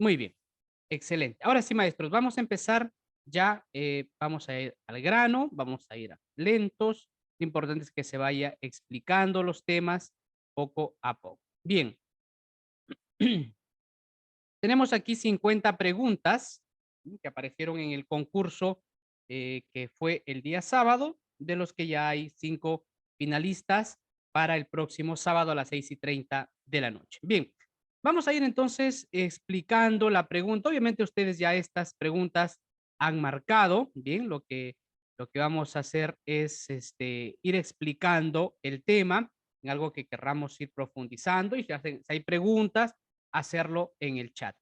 Muy bien, excelente. Ahora sí, maestros, vamos a empezar ya, vamos a ir al grano, vamos a ir lentos. Lo importante es que se vaya explicando los temas poco a poco. Bien, tenemos aquí 50 preguntas que aparecieron en el concurso que fue el día sábado, de los que ya hay 5 finalistas para el próximo sábado a las 6:30 de la noche. Bien, vamos a ir entonces explicando la pregunta. Obviamente ustedes ya estas preguntas han marcado, bien, lo que vamos a hacer es ir explicando el tema en algo que querramos ir profundizando y si hay preguntas, hacerlo en el chat.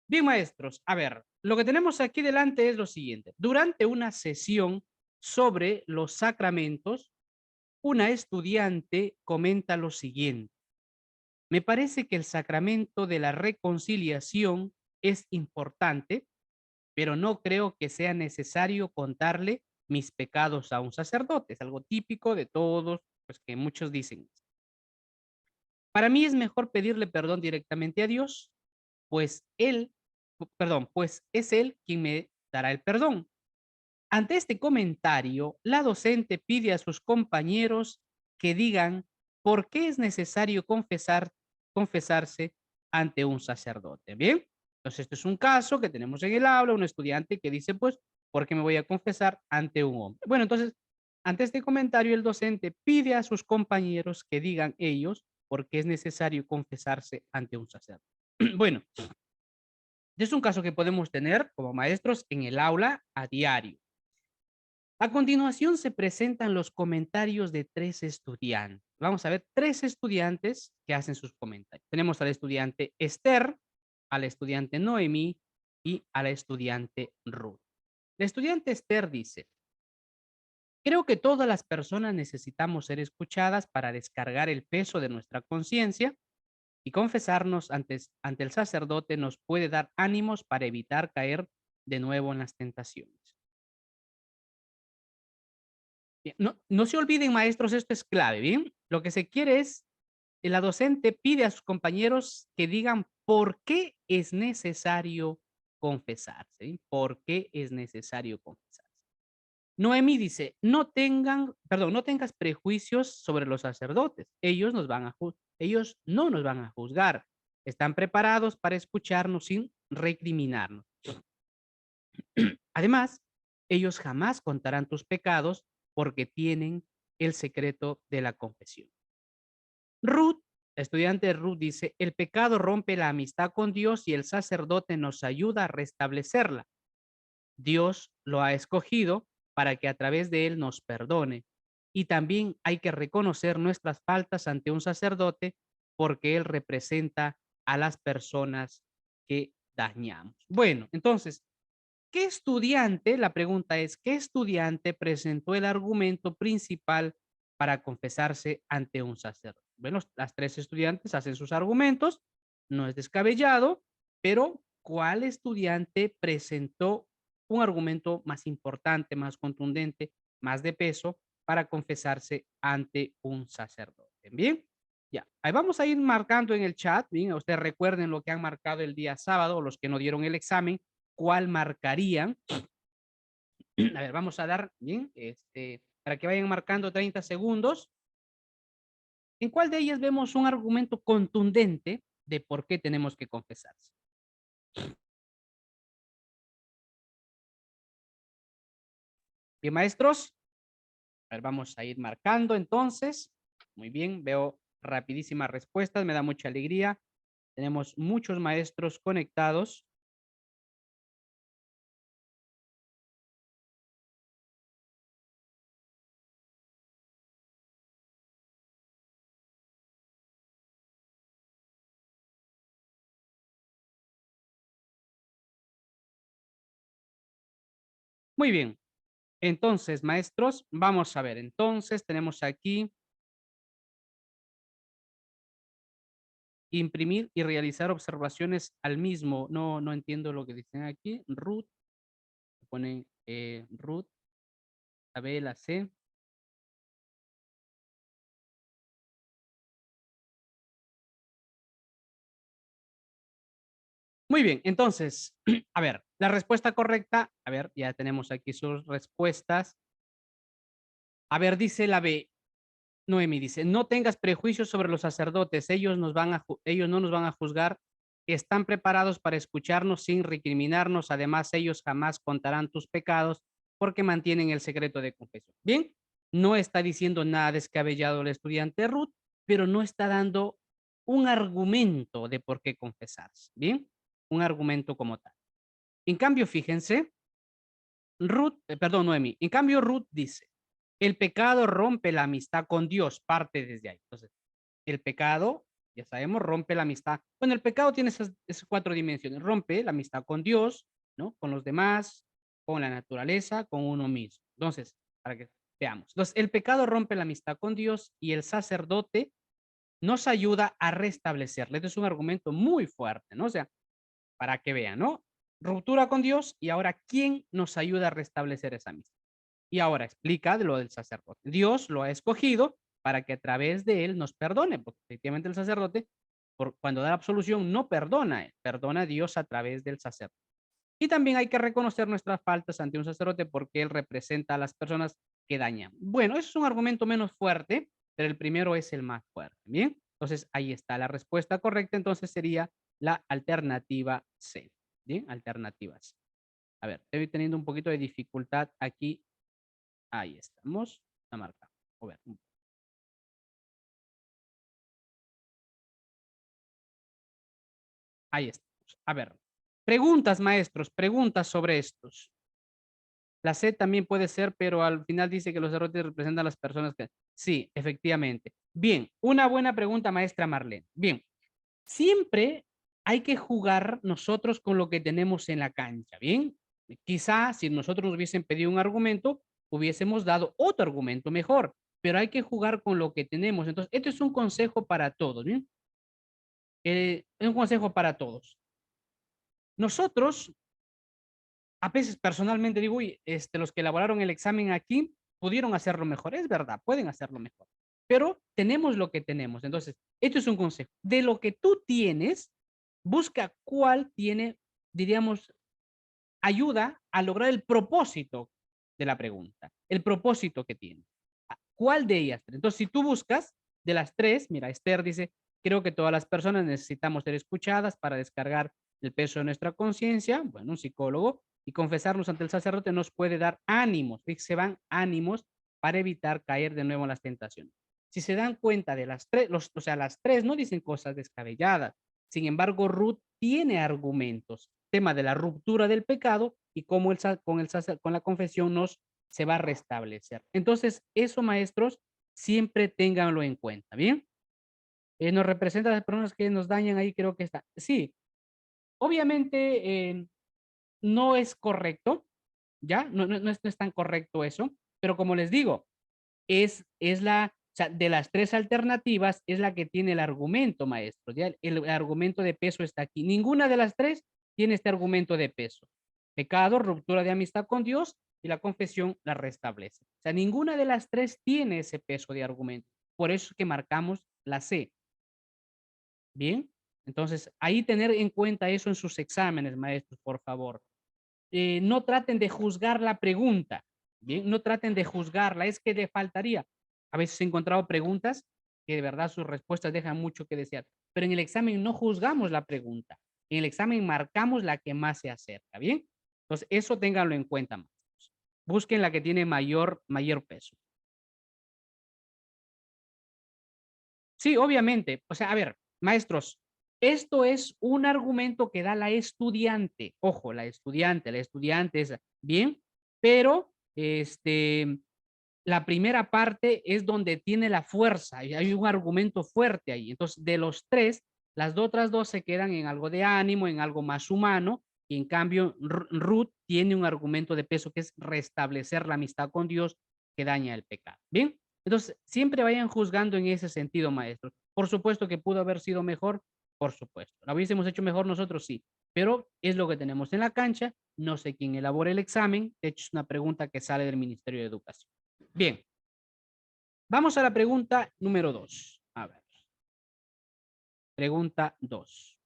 Bien, maestros, a ver, lo que tenemos aquí delante es lo siguiente. Durante una sesión sobre los sacramentos, una estudiante comenta lo siguiente. Me parece que el sacramento de la reconciliación es importante, pero no creo que sea necesario contarle mis pecados a un sacerdote. Es algo típico de todos, pues que muchos dicen. Para mí es mejor pedirle perdón directamente a Dios, pues pues es Él quien me dará el perdón. Ante este comentario, la docente pide a sus compañeros que digan por qué es necesario confesarse ante un sacerdote. Bien, entonces este es un caso que tenemos en el aula, un estudiante que dice, pues, ¿por qué me voy a confesar ante un hombre? Bueno, entonces, ante este comentario, el docente pide a sus compañeros que digan ellos por qué es necesario confesarse ante un sacerdote. Bueno, es un caso que podemos tener como maestros en el aula a diario. A continuación se presentan los comentarios de 3 estudiantes. Vamos a ver 3 estudiantes que hacen sus comentarios. Tenemos al estudiante Esther, al estudiante Noemí y a la estudiante Ruth. La estudiante Esther dice, creo que todas las personas necesitamos ser escuchadas para descargar el peso de nuestra conciencia y confesarnos ante el sacerdote nos puede dar ánimos para evitar caer de nuevo en las tentaciones. Bien, no se olviden, maestros, esto es clave, ¿bien? Lo que se quiere es, la docente pide a sus compañeros que digan por qué es necesario confesarse, ¿sí? ¿Por qué es necesario confesarse? Noemí dice, no tengas prejuicios sobre los sacerdotes. Ellos no nos van a juzgar. Están preparados para escucharnos sin recriminarnos. Además, ellos jamás contarán tus pecados porque tienen el secreto de la confesión. Ruth, la estudiante Ruth dice, el pecado rompe la amistad con Dios y el sacerdote nos ayuda a restablecerla. Dios lo ha escogido para que a través de él nos perdone. Y también hay que reconocer nuestras faltas ante un sacerdote porque él representa a las personas que dañamos. Bueno, entonces, ¿qué estudiante? La pregunta es, ¿qué estudiante presentó el argumento principal para confesarse ante un sacerdote? Bueno, las 3 estudiantes hacen sus argumentos, no es descabellado, pero ¿cuál estudiante presentó un argumento más importante, más contundente, más de peso para confesarse ante un sacerdote? Bien, ya, ahí vamos a ir marcando en el chat, bien, ustedes recuerden lo que han marcado el día sábado, los que no dieron el examen, cuál marcarían. A ver, vamos a dar, bien, para que vayan marcando 30 segundos. ¿En cuál de ellas vemos un argumento contundente de por qué tenemos que confesarse? Bien, maestros, a ver, vamos a ir marcando entonces. Muy bien, veo rapidísimas respuestas, me da mucha alegría. Tenemos muchos maestros conectados. Muy bien, entonces, maestros, vamos a ver. Entonces, tenemos aquí imprimir y realizar observaciones al mismo. No entiendo lo que dicen aquí. Ruth, ponen Ruth, la B, la C. Muy bien, entonces, a ver, la respuesta correcta, a ver, ya tenemos aquí sus respuestas. A ver, dice la B, Noemi dice, no tengas prejuicios sobre los sacerdotes, ellos no nos van a juzgar, están preparados para escucharnos sin recriminarnos, además ellos jamás contarán tus pecados porque mantienen el secreto de confesión. Bien, no está diciendo nada descabellado el estudiante Ruth, pero no está dando un argumento de por qué confesarse. Bien, un argumento como tal. En cambio, fíjense, perdón, Noemi, en cambio Ruth dice, el pecado rompe la amistad con Dios, parte desde ahí. Entonces, el pecado, ya sabemos, rompe la amistad. Bueno, el pecado tiene esas cuatro dimensiones. Rompe la amistad con Dios, ¿no? Con los demás, con la naturaleza, con uno mismo. Entonces, para que veamos. Entonces, el pecado rompe la amistad con Dios y el sacerdote nos ayuda a restablecerle. Este es un argumento muy fuerte, ¿no? O sea, para que vean, ¿no? Ruptura con Dios y ahora, ¿quién nos ayuda a restablecer esa amistad? Y ahora explica de lo del sacerdote. Dios lo ha escogido para que a través de él nos perdone, porque efectivamente el sacerdote, cuando da la absolución, no perdona, perdona a Dios a través del sacerdote. Y también hay que reconocer nuestras faltas ante un sacerdote porque él representa a las personas que dañan. Bueno, eso es un argumento menos fuerte, pero el primero es el más fuerte. Bien, entonces ahí está la respuesta correcta. Entonces sería la alternativa C. Bien, alternativa C. A ver, estoy teniendo un poquito de dificultad aquí. Ahí estamos. La marca. A ver. Ahí estamos. A ver. Preguntas, maestros, preguntas sobre estos. La C también puede ser, pero al final dice que los errores representan a las personas que... Sí, efectivamente. Bien, una buena pregunta, maestra Marlene. Bien, siempre hay que jugar nosotros con lo que tenemos en la cancha, ¿bien? Quizá si nosotros nos hubiesen pedido un argumento, hubiésemos dado otro argumento mejor, pero hay que jugar con lo que tenemos. Entonces, esto es un consejo para todos, ¿bien? Es un consejo para todos. Nosotros a veces personalmente digo, uy, los que elaboraron el examen aquí pudieron hacerlo mejor. Es verdad, pueden hacerlo mejor. Pero tenemos lo que tenemos. Entonces, esto es un consejo. De lo que tú tienes, busca cuál tiene, diríamos, ayuda a lograr el propósito de la pregunta. El propósito que tiene. ¿Cuál de ellas? Entonces, si tú buscas de las tres, mira, Esther dice, creo que todas las personas necesitamos ser escuchadas para descargar el peso de nuestra conciencia. Bueno, un psicólogo y confesarnos ante el sacerdote nos puede dar ánimos, se van ánimos para evitar caer de nuevo en las tentaciones. Si se dan cuenta de las tres, o sea, las tres no dicen cosas descabelladas. Sin embargo, Ruth tiene argumentos, tema de la ruptura del pecado y cómo con la confesión nos se va a restablecer. Entonces, eso, maestros, siempre ténganlo en cuenta, ¿bien? Nos representa a las personas que nos dañan ahí, creo que está. Sí, obviamente no es correcto, ¿ya? No es tan correcto eso, pero como les digo, o sea, de las tres alternativas es la que tiene el argumento, maestro, ¿ya? El argumento de peso está aquí. Ninguna de las tres tiene este argumento de peso. Pecado, ruptura de amistad con Dios y la confesión la restablece. O sea, ninguna de las tres tiene ese peso de argumento. Por eso es que marcamos la C. Bien, entonces ahí tener en cuenta eso en sus exámenes, maestros, por favor. No traten de juzgar la pregunta, bien, no traten de juzgarla, es que le faltaría. A veces he encontrado preguntas que de verdad sus respuestas dejan mucho que desear, pero en el examen no juzgamos la pregunta, en el examen marcamos la que más se acerca, ¿bien? Entonces, eso ténganlo en cuenta, maestros. Busquen la que tiene mayor peso. Sí, obviamente. O sea, a ver, maestros, esto es un argumento que da la estudiante. Ojo, la estudiante es bien, pero la primera parte es donde tiene la fuerza y hay un argumento fuerte ahí. Entonces, de los tres, las otras dos se quedan en algo de ánimo, en algo más humano, y en cambio, Ruth tiene un argumento de peso que es restablecer la amistad con Dios que daña el pecado. Bien, entonces siempre vayan juzgando en ese sentido, maestro. Por supuesto que pudo haber sido mejor, por supuesto. ¿Lo hubiésemos hecho mejor nosotros? Sí, pero es lo que tenemos en la cancha. No sé quién elabora el examen. De hecho, es una pregunta que sale del Ministerio de Educación. Bien, vamos a la pregunta número 2. A ver, pregunta 2.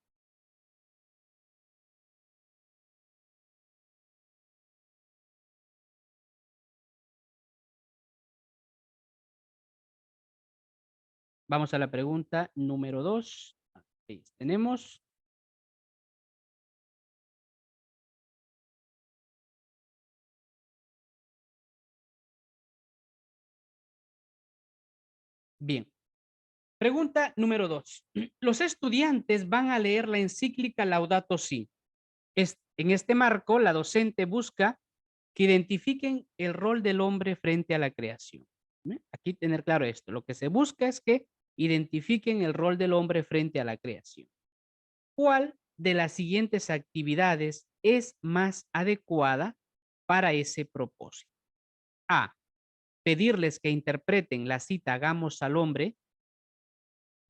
Vamos a la pregunta número 2. Ahí tenemos. Bien. Pregunta número 2. Los estudiantes van a leer la encíclica Laudato Si. En este marco, la docente busca que identifiquen el rol del hombre frente a la creación. Aquí tener claro esto. Lo que se busca es que identifiquen el rol del hombre frente a la creación. ¿Cuál de las siguientes actividades es más adecuada para ese propósito? A. Pedirles que interpreten la cita Hagamos al hombre,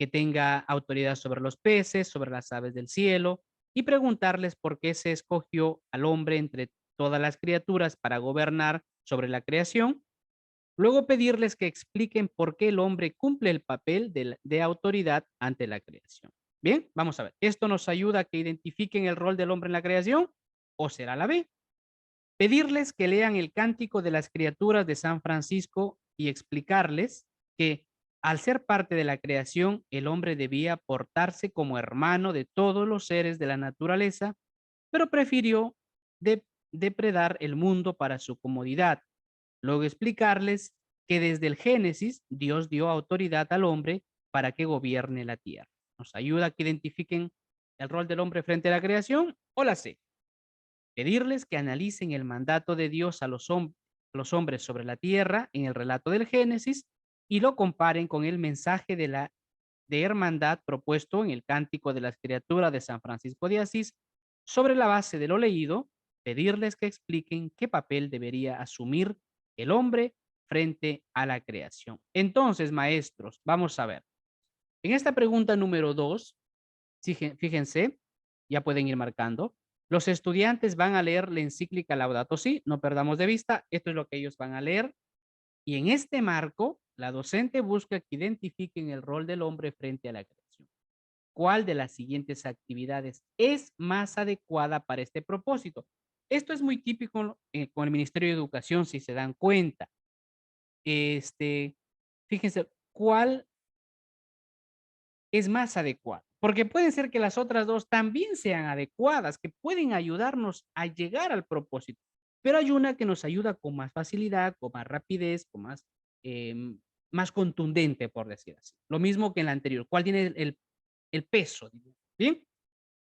que tenga autoridad sobre los peces, sobre las aves del cielo, y preguntarles por qué se escogió al hombre entre todas las criaturas para gobernar sobre la creación. Luego pedirles que expliquen por qué el hombre cumple el papel de autoridad ante la creación. Bien, vamos a ver. ¿Esto nos ayuda a que identifiquen el rol del hombre en la creación? ¿O será la B? Pedirles que lean el Cántico de las Criaturas de San Francisco y explicarles que al ser parte de la creación, el hombre debía portarse como hermano de todos los seres de la naturaleza, pero prefirió depredar el mundo para su comodidad. Luego explicarles que desde el Génesis Dios dio autoridad al hombre para que gobierne la tierra. Nos ayuda a que identifiquen el rol del hombre frente a la creación. O la C, pedirles que analicen el mandato de Dios a los hombres sobre la tierra en el relato del Génesis y lo comparen con el mensaje de hermandad propuesto en el Cántico de las Criaturas de San Francisco de Asís. Sobre la base de lo leído, pedirles que expliquen qué papel debería asumir el hombre frente a la creación. Entonces, maestros, vamos a ver. En esta pregunta número 2, fíjense, ya pueden ir marcando. Los estudiantes van a leer la encíclica Laudato Si, no perdamos de vista, esto es lo que ellos van a leer. Y en este marco, la docente busca que identifiquen el rol del hombre frente a la creación. ¿Cuál de las siguientes actividades es más adecuada para este propósito? Esto es muy típico con el Ministerio de Educación, si se dan cuenta. Fíjense, ¿cuál es más adecuado? Porque puede ser que las otras dos también sean adecuadas, que pueden ayudarnos a llegar al propósito, pero hay una que nos ayuda con más facilidad, con más rapidez, con más, más contundente, por decir así. Lo mismo que en la anterior. ¿Cuál tiene el peso? Bien,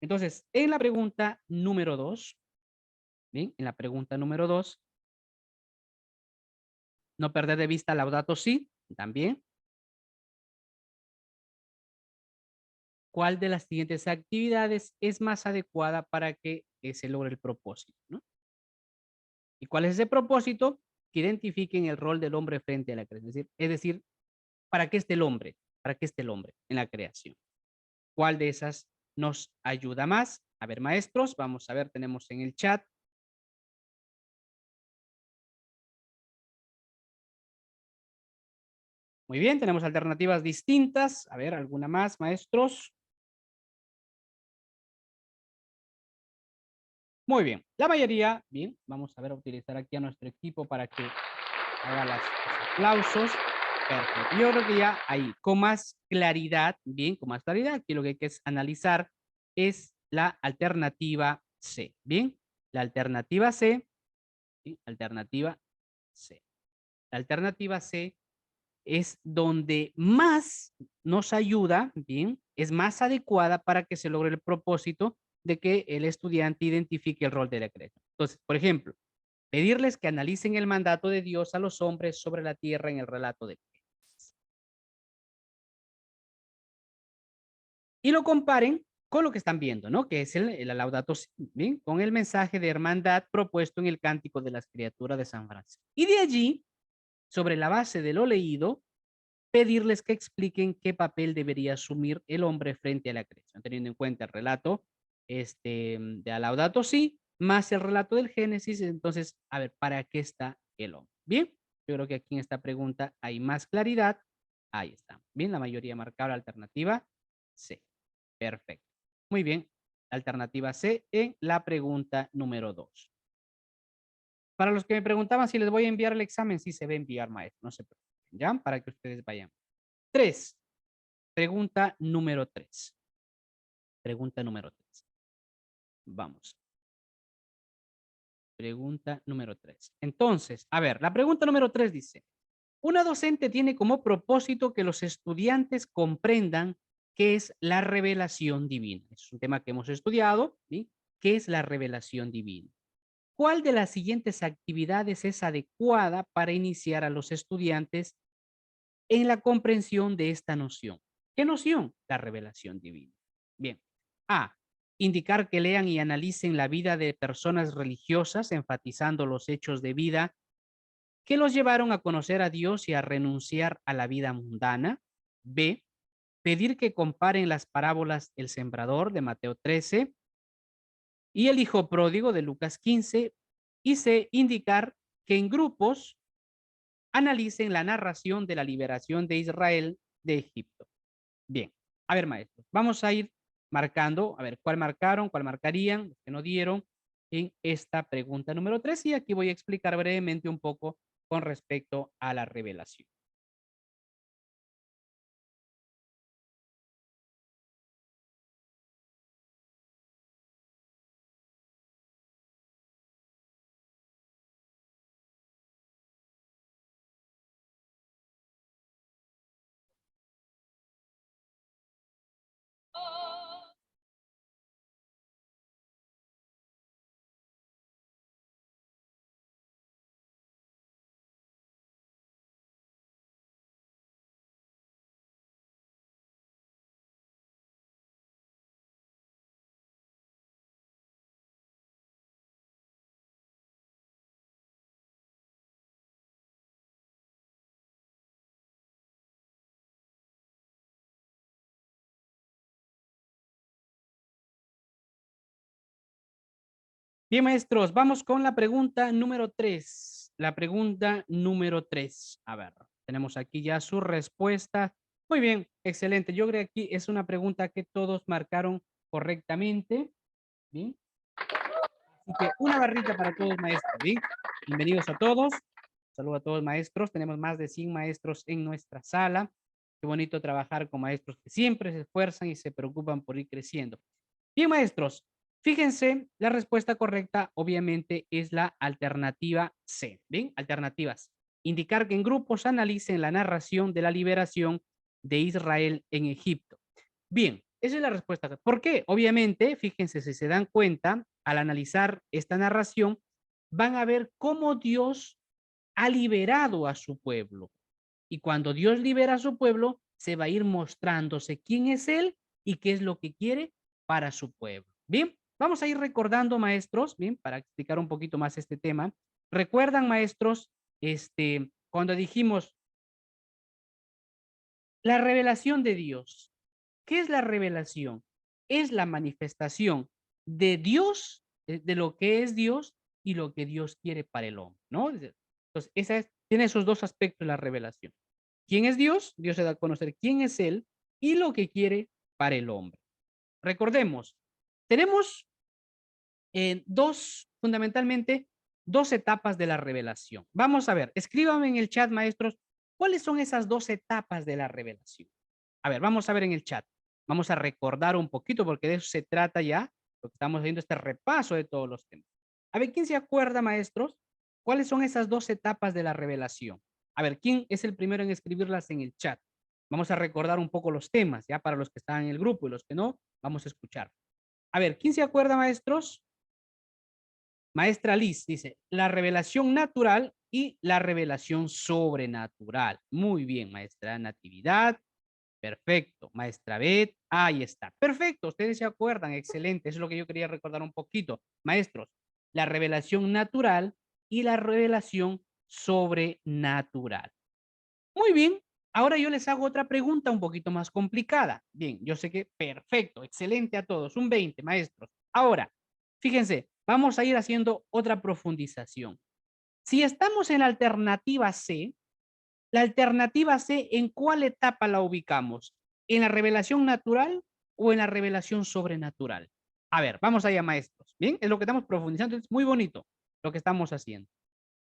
entonces, en la pregunta número 2, bien, en la pregunta número 2, no perder de vista Laudato Si, también. ¿Cuál de las siguientes actividades es más adecuada para que se logre el propósito? ¿No? ¿Y cuál es ese propósito? Que identifiquen el rol del hombre frente a la creación. Es decir, ¿para qué está el hombre? ¿Para qué está el hombre en la creación? ¿Cuál de esas nos ayuda más? A ver, maestros, vamos a ver, tenemos en el chat. Muy bien, tenemos alternativas distintas. A ver, ¿alguna más, maestros? Muy bien, la mayoría, bien, vamos a ver, a utilizar aquí a nuestro equipo para que haga los aplausos. Perfecto. Yo creo que ya ahí, con más claridad, bien, con más claridad, aquí lo que hay que es analizar es la alternativa C. Bien, la alternativa C, ¿sí? Alternativa C. La alternativa C es donde más nos ayuda, bien, es más adecuada para que se logre el propósito de que el estudiante identifique el rol de la creación. Entonces, por ejemplo, pedirles que analicen el mandato de Dios a los hombres sobre la tierra en el relato de Génesis. Y lo comparen con lo que están viendo, ¿no? Que es el Laudato Si, ¿bien? Con el mensaje de hermandad propuesto en el Cántico de las Criaturas de San Francisco. Y de allí, sobre la base de lo leído, pedirles que expliquen qué papel debería asumir el hombre frente a la creación, teniendo en cuenta el relato de Laudato Si, más el relato del Génesis. Entonces, a ver, ¿para qué está el hombre? Bien, yo creo que aquí en esta pregunta hay más claridad. Ahí está. Bien, la mayoría marcaba la alternativa C. Perfecto. Muy bien. Alternativa C en la pregunta número 2. Para los que me preguntaban si les voy a enviar el examen, sí se va a enviar, maestro. No se preocupen, ¿ya? Para que ustedes vayan. 3. Pregunta número 3. Pregunta número 3. Vamos. Pregunta número 3. Entonces, a ver, la pregunta número 3 dice, una docente tiene como propósito que los estudiantes comprendan qué es la revelación divina. Es un tema que hemos estudiado, ¿sí? ¿Qué es la revelación divina? ¿Cuál de las siguientes actividades es adecuada para iniciar a los estudiantes en la comprensión de esta noción? ¿Qué noción? La revelación divina. Bien. A. Indicar que lean y analicen la vida de personas religiosas, enfatizando los hechos de vida que los llevaron a conocer a Dios y a renunciar a la vida mundana. B. Pedir que comparen las parábolas El Sembrador de Mateo 13 y El Hijo Pródigo de Lucas 15. Y C. Indicar que en grupos analicen la narración de la liberación de Israel de Egipto. Bien, a ver, maestros, vamos a ir marcando, a ver, cuál marcaron, cuál marcarían, los que no dieron en esta pregunta número 3. Y aquí voy a explicar brevemente un poco con respecto a la revelación. Bien, maestros, vamos con la pregunta número 3. La pregunta número 3. A ver, tenemos aquí ya su respuesta. Muy bien, excelente. Yo creo que aquí es una pregunta que todos marcaron correctamente. Bien. Así que una barrita para todos, maestros. Bien. Bienvenidos a todos. Saludos a todos, maestros. Tenemos más de 100 maestros en nuestra sala. Qué bonito trabajar con maestros que siempre se esfuerzan y se preocupan por ir creciendo. Bien, maestros, fíjense, la respuesta correcta obviamente es la alternativa C. Bien, alternativas. Indicar que en grupos analicen la narración de la liberación de Israel en Egipto. Bien, esa es la respuesta. ¿Por qué? Obviamente, fíjense, si se dan cuenta, al analizar esta narración, van a ver cómo Dios ha liberado a su pueblo. Y cuando Dios libera a su pueblo, se va a ir mostrándose quién es Él y qué es lo que quiere para su pueblo. Bien, vamos a ir recordando, maestros, bien, para explicar un poquito más este tema. ¿Recuerdan, maestros, cuando dijimos la revelación de Dios? ¿Qué es la revelación? Es la manifestación de Dios, de lo que es Dios y lo que Dios quiere para el hombre, ¿no? Entonces, tiene esos dos aspectos la revelación. ¿Quién es Dios? Dios se da a conocer quién es Él y lo que quiere para el hombre. Recordemos, tenemos fundamentalmente, dos etapas de la revelación. Vamos a ver, escríbanme en el chat, maestros, ¿cuáles son esas dos etapas de la revelación? A ver, vamos a ver en el chat. Vamos a recordar un poquito porque de eso se trata ya, lo que estamos haciendo este repaso de todos los temas. A ver, ¿quién se acuerda, maestros? ¿Cuáles son esas dos etapas de la revelación? A ver, ¿quién es el primero en escribirlas en el chat? Vamos a recordar un poco los temas, ya para los que están en el grupo y los que no, vamos a escuchar. A ver, ¿quién se acuerda, maestros? Maestra Liz dice, la revelación natural y la revelación sobrenatural. Muy bien, maestra Natividad. Perfecto. Maestra Beth, ahí está. Perfecto, ustedes se acuerdan, excelente. Eso es lo que yo quería recordar un poquito. Maestros, la revelación natural y la revelación sobrenatural. Muy bien, ahora yo les hago otra pregunta un poquito más complicada. Bien, yo sé que perfecto, excelente a todos, un 20, maestros. Ahora, fíjense, vamos a ir haciendo otra profundización. Si estamos en la alternativa C, ¿en cuál etapa la ubicamos? ¿En la revelación natural o en la revelación sobrenatural? A ver, vamos allá, maestros. Bien, es lo que estamos profundizando, es muy bonito lo que estamos haciendo.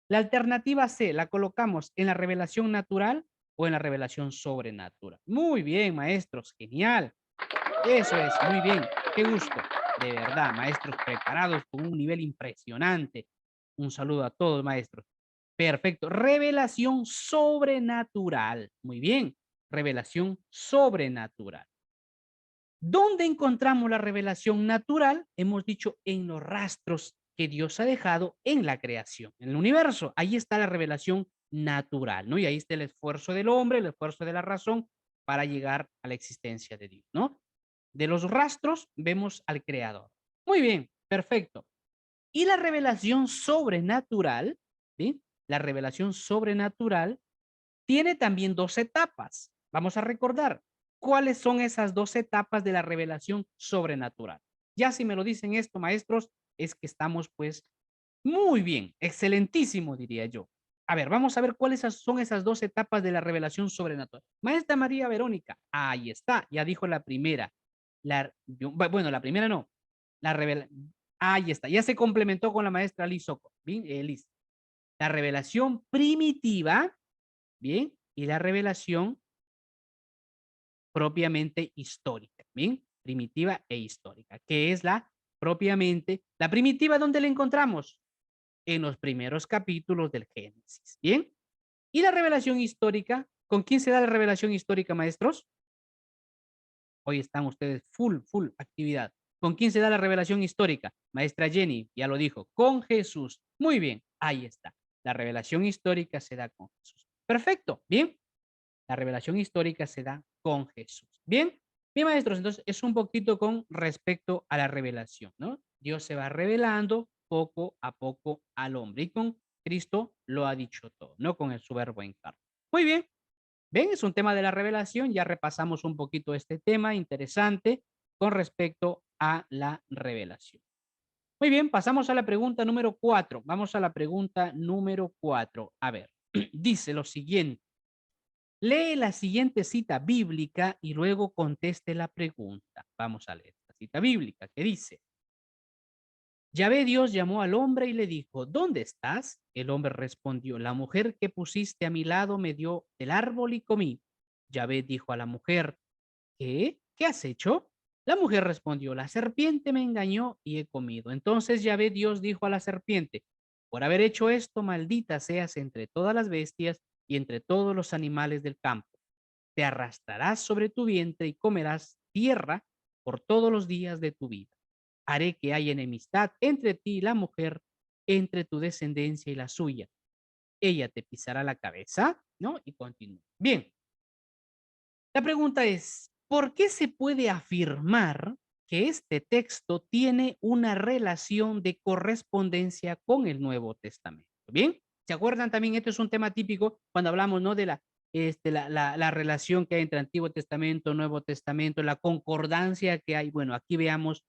La alternativa C la colocamos en la revelación natural o en la revelación sobrenatural? Muy bien, maestros, genial. Eso es, muy bien. Qué gusto. De verdad, maestros preparados con un nivel impresionante. Un saludo a todos, maestros. Perfecto. Revelación sobrenatural. Muy bien. Revelación sobrenatural. ¿Dónde encontramos la revelación natural? Hemos dicho en los rastros que Dios ha dejado en la creación, en el universo. Ahí está la revelación natural, ¿no? Y ahí está el esfuerzo del hombre, el esfuerzo de la razón para llegar a la existencia de Dios, ¿no? De los rastros vemos al creador. Muy bien, perfecto. Y la revelación sobrenatural, ¿sí? La revelación sobrenatural tiene también dos etapas. Vamos a recordar cuáles son esas dos etapas de la revelación sobrenatural. Ya si me lo dicen esto, maestros, es que estamos pues muy bien, excelentísimo, diría yo. A ver, vamos a ver cuáles son esas dos etapas de la revelación sobrenatural. Maestra María Verónica, ahí está, ya dijo la primera. Bueno, la primera no. La revela ahí está, ya se complementó con la maestra Liz Soco. Bien, Liz. La revelación primitiva, bien, y la revelación propiamente histórica, bien, primitiva e histórica, que es la propiamente, la primitiva, ¿dónde la encontramos? En los primeros capítulos del Génesis, bien. Y la revelación histórica, ¿con quién se da la revelación histórica, maestros? Hoy están ustedes full actividad. ¿Con quién se da la revelación histórica? Maestra Jenny, ya lo dijo, con Jesús. Muy bien, ahí está. La revelación histórica se da con Jesús. Perfecto, bien. La revelación histórica se da con Jesús. Bien, bien, maestros, entonces es un poquito con respecto a la revelación, ¿no? Dios se va revelando poco a poco al hombre y con Cristo lo ha dicho todo, ¿no? Con su verbo en carne. Muy bien, ven, es un tema de la revelación, ya repasamos un poquito este tema interesante con respecto a la revelación. Muy bien, pasamos a la pregunta número 4. Vamos a la pregunta número 4. A ver, dice lo siguiente. Lee la siguiente cita bíblica y luego conteste la pregunta. Vamos a leer la cita bíblica que dice, Yahvé Dios llamó al hombre y le dijo, ¿dónde estás? El hombre respondió, la mujer que pusiste a mi lado me dio del árbol y comí. Yahvé dijo a la mujer, ¿qué? ¿Qué has hecho? La mujer respondió, la serpiente me engañó y he comido. Entonces Yahvé Dios dijo a la serpiente, por haber hecho esto, maldita seas entre todas las bestias y entre todos los animales del campo. Te arrastrarás sobre tu vientre y comerás tierra por todos los días de tu vida. Haré que haya enemistad entre ti y la mujer, entre tu descendencia y la suya. Ella te pisará la cabeza, ¿no? Y continúa. Bien, la pregunta es, ¿por qué se puede afirmar que este texto tiene una relación de correspondencia con el Nuevo Testamento? Bien, ¿se acuerdan también? Este es un tema típico cuando hablamos, ¿no? De la relación que hay entre Antiguo Testamento, Nuevo Testamento, la concordancia que hay. Bueno, aquí veamos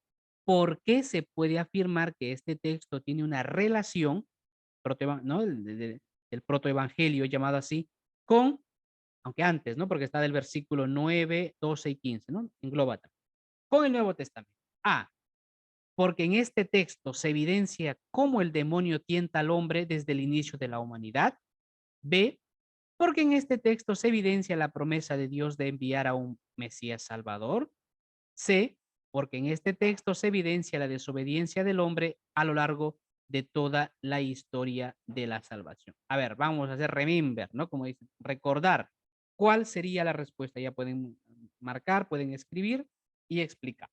por qué se puede afirmar que este texto tiene una relación, ¿no? El protoevangelio llamado así, con aunque antes, ¿no? Porque está del versículo 9, 12 y 15, ¿no? Engloba con el Nuevo Testamento. A, porque en este texto se evidencia cómo el demonio tienta al hombre desde el inicio de la humanidad. B, porque en este texto se evidencia la promesa de Dios de enviar a un Mesías Salvador. C, porque en este texto se evidencia la desobediencia del hombre a lo largo de toda la historia de la salvación. A ver, vamos a hacer remember, ¿no? Como dicen, recordar. ¿Cuál sería la respuesta? Ya pueden marcar, pueden escribir y explicar.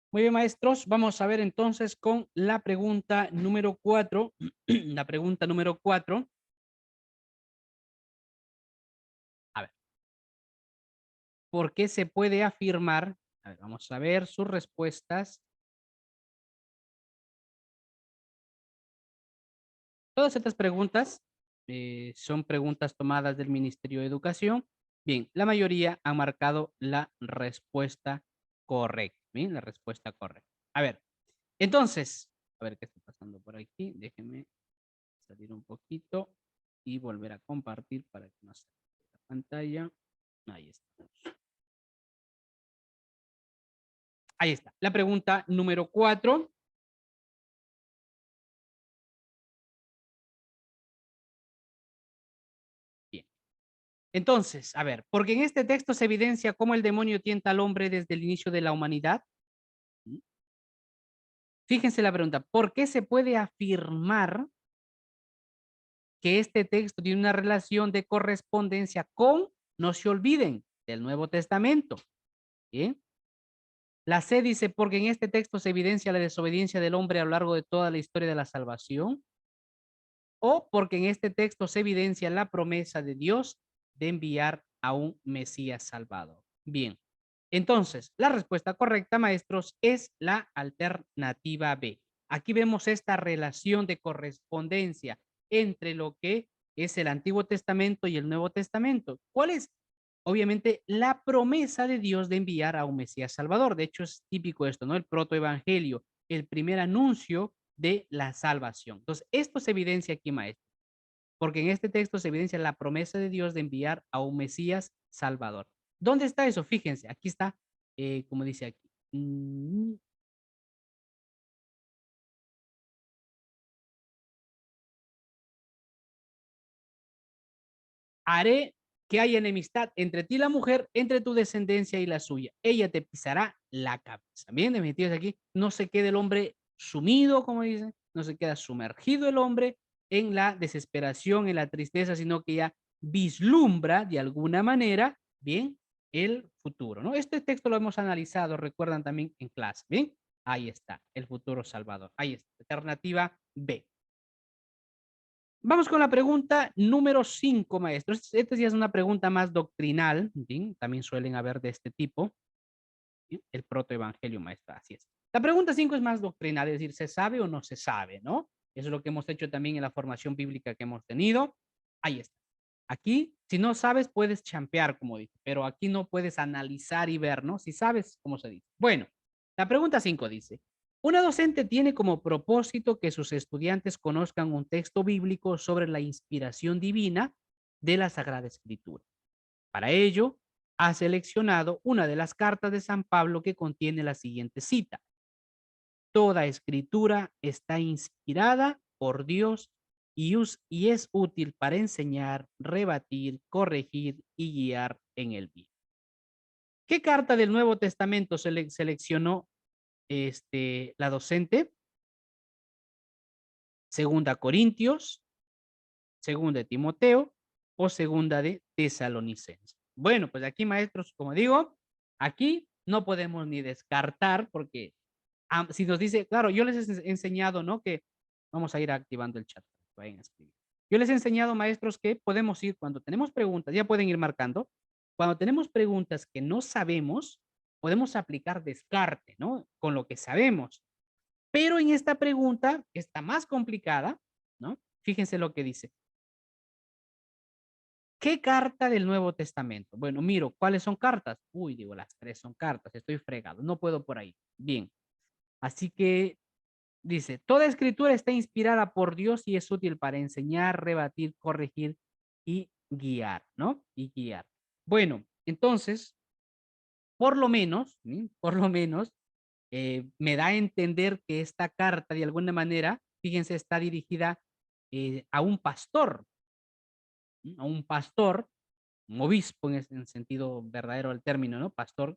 Muy bien, maestros. Vamos a ver entonces con la pregunta número 4. La pregunta número 4. A ver, ¿por qué se puede afirmar? A ver, vamos a ver sus respuestas. Todas estas preguntas son preguntas tomadas del Ministerio de Educación. Bien, la mayoría han marcado la respuesta correcta. Bien, la respuesta correcta. A ver, entonces, a ver qué está pasando por aquí. Déjenme salir un poquito y volver a compartir para que no se vea la pantalla. Ahí estamos. Ahí está. La pregunta número 4. Bien. Entonces, a ver, porque en este texto se evidencia cómo el demonio tienta al hombre desde el inicio de la humanidad. ¿Mm? Fíjense la pregunta, ¿por qué se puede afirmar que este texto tiene una relación de correspondencia con, no se olviden, del Nuevo Testamento? ¿Bien? La C dice, porque en este texto se evidencia la desobediencia del hombre a lo largo de toda la historia de la salvación. O porque en este texto se evidencia la promesa de Dios de enviar a un Mesías salvador. Bien, entonces, la respuesta correcta, maestros, es la alternativa B. Aquí vemos esta relación de correspondencia entre lo que es el Antiguo Testamento y el Nuevo Testamento. ¿Cuál es? Obviamente, la promesa de Dios de enviar a un Mesías Salvador. De hecho, es típico esto, ¿no? El protoevangelio, el primer anuncio de la salvación. Entonces, esto se evidencia aquí, maestro, porque en este texto se evidencia la promesa de Dios de enviar a un Mesías Salvador. ¿Dónde está eso? Fíjense, aquí está, como dice aquí. Haré que haya enemistad entre ti y la mujer, entre tu descendencia y la suya. Ella te pisará la cabeza. Bien, definitivamente aquí no se queda el hombre sumido, como dicen, no se queda sumergido el hombre en la desesperación, en la tristeza, sino que ya vislumbra de alguna manera, bien, el futuro, ¿no? Este texto lo hemos analizado, recuerdan también en clase, ¿bien? Ahí está, el futuro salvador. Ahí está, alternativa B. Vamos con la pregunta número 5, maestros. Esta ya es una pregunta más doctrinal, ¿sí? También suelen haber de este tipo. ¿Sí? El protoevangelio, maestro, así es. La pregunta 5 es más doctrinal, es decir, ¿se sabe o no se sabe, no? Eso es lo que hemos hecho también en la formación bíblica que hemos tenido. Ahí está. Aquí, si no sabes, puedes champear, como dice, pero aquí no puedes analizar y ver, ¿no? Si sabes, ¿cómo se dice? Bueno, la pregunta 5 dice, una docente tiene como propósito que sus estudiantes conozcan un texto bíblico sobre la inspiración divina de la Sagrada Escritura. Para ello, ha seleccionado una de las cartas de San Pablo que contiene la siguiente cita. Toda escritura está inspirada por Dios y es útil para enseñar, rebatir, corregir y guiar en el bien. ¿Qué carta del Nuevo Testamento seleccionó la docente? Segunda Corintios, segunda de Timoteo o segunda de Tesalonicenses. Bueno, pues aquí, maestros, como digo, aquí no podemos ni descartar porque si nos dice, claro, yo les he enseñado, ¿no? Que vamos a ir activando el chat. Vayan a escribir. Yo les he enseñado, maestros, que podemos ir cuando tenemos preguntas, ya pueden ir marcando. Cuando tenemos preguntas que no sabemos, podemos aplicar descarte, ¿no? Con lo que sabemos. Pero en esta pregunta, que está más complicada, ¿no? Fíjense lo que dice. ¿Qué carta del Nuevo Testamento? Bueno, miro, ¿cuáles son cartas? Uy, digo, las tres son cartas, estoy fregado, no puedo por ahí. Bien, así que dice, toda escritura está inspirada por Dios y es útil para enseñar, rebatir, corregir y guiar, ¿no? Y guiar. Bueno, entonces, por lo menos, ¿sí? Por lo menos, me da a entender que esta carta, de alguna manera, fíjense, está dirigida a un pastor, ¿sí? A un pastor, un obispo en sentido verdadero del término, ¿no? Pastor,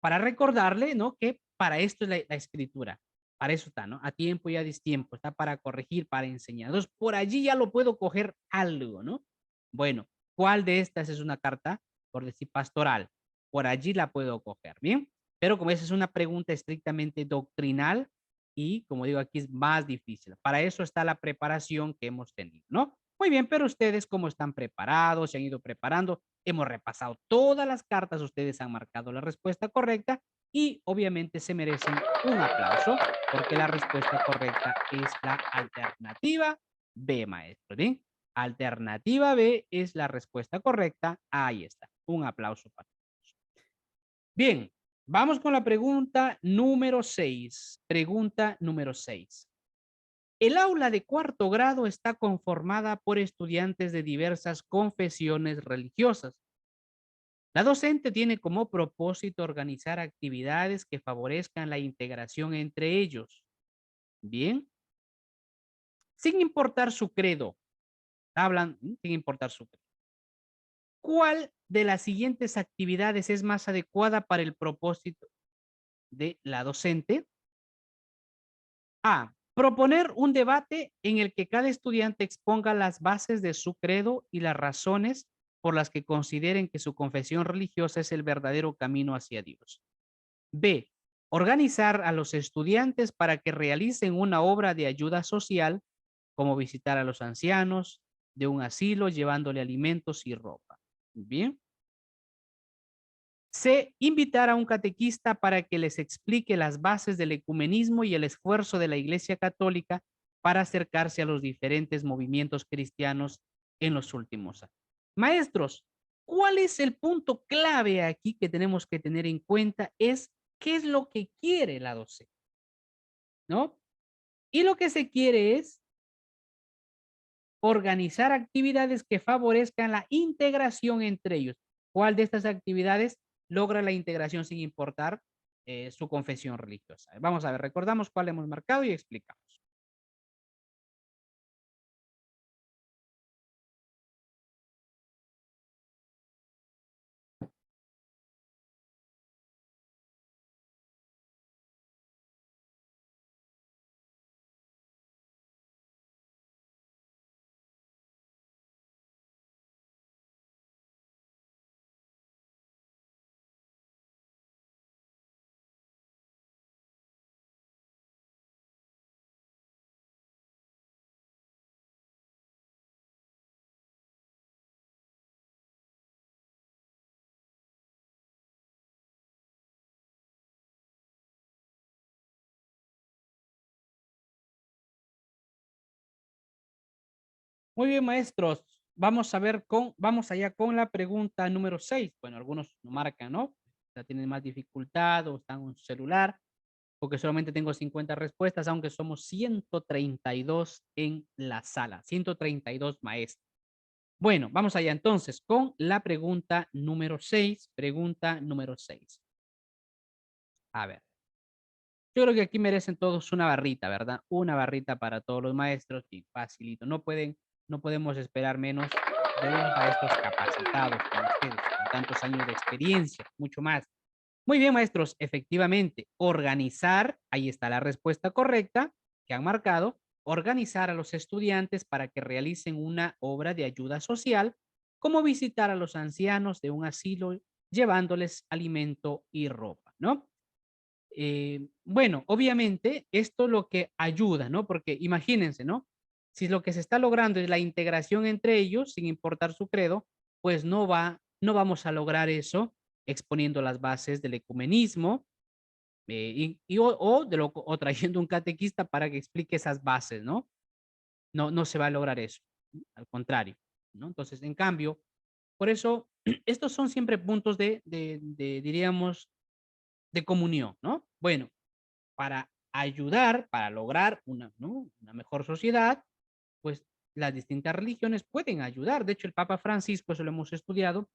para recordarle, ¿no? Que para esto es la escritura, para eso está, ¿no? A tiempo y a distiempo, está para corregir, para enseñar. Entonces, por allí ya lo puedo coger algo, ¿no? Bueno, ¿cuál de estas es una carta, por decir, pastoral? Por allí la puedo coger, ¿bien? Pero como esa es una pregunta estrictamente doctrinal y, como digo, aquí es más difícil. Para eso está la preparación que hemos tenido, ¿no? Muy bien, pero ustedes, ¿cómo están preparados? ¿Se han ido preparando? Hemos repasado todas las cartas, ustedes han marcado la respuesta correcta y obviamente se merecen un aplauso porque la respuesta correcta es la alternativa B, maestro. ¿Bien? Alternativa B es la respuesta correcta. Ahí está. Un aplauso para todos. Bien, vamos con la pregunta número 6. Pregunta número 6. El aula de cuarto grado está conformada por estudiantes de diversas confesiones religiosas. La docente tiene como propósito organizar actividades que favorezcan la integración entre ellos. Bien, sin importar su credo, hablan sin importar su credo. ¿Cuál de las siguientes actividades es más adecuada para el propósito de la docente? A. Proponer un debate en el que cada estudiante exponga las bases de su credo y las razones por las que consideren que su confesión religiosa es el verdadero camino hacia Dios. B. Organizar a los estudiantes para que realicen una obra de ayuda social, como visitar a los ancianos de un asilo llevándole alimentos y ropa. Bien. C. Invitar a un catequista para que les explique las bases del ecumenismo y el esfuerzo de la Iglesia Católica para acercarse a los diferentes movimientos cristianos en los últimos años. Maestros, ¿cuál es el punto clave aquí que tenemos que tener en cuenta? Es qué es lo que quiere la docente, ¿no? Y lo que se quiere es organizar actividades que favorezcan la integración entre ellos. ¿Cuál de estas actividades logra la integración sin importar su confesión religiosa? Vamos a ver, recordamos cuál hemos marcado y explicamos. Muy bien, maestros. Vamos allá con la pregunta número 6. Bueno, algunos no marcan, ¿no? Ya tienen más dificultad o están en un celular, porque solamente tengo 50 respuestas, aunque somos 132 en la sala, 132 maestros. Bueno, vamos allá entonces con la pregunta número 6. Pregunta número 6. A ver, yo creo que aquí merecen todos una barrita, ¿verdad? Una barrita para todos los maestros y facilito. No podemos esperar menos de unos maestros capacitados como ustedes, con tantos años de experiencia, mucho más. Muy bien, maestros, efectivamente, organizar, ahí está la respuesta correcta que han marcado, organizar a los estudiantes para que realicen una obra de ayuda social, como visitar a los ancianos de un asilo llevándoles alimento y ropa, ¿no? Bueno, obviamente esto lo que ayuda, ¿no? Porque imagínense, ¿no? Si lo que se está logrando es la integración entre ellos, sin importar su credo, pues no vamos a lograr eso exponiendo las bases del ecumenismo o trayendo un catequista para que explique esas bases, ¿no? No se va a lograr eso, ¿no? Al contrario, ¿no? Entonces, en cambio, por eso, estos son siempre puntos diríamos, de comunión, ¿no? Bueno, para ayudar, para lograr una, ¿no? Una mejor sociedad, pues las distintas religiones pueden ayudar. De hecho, el Papa Francisco, eso lo hemos estudiado,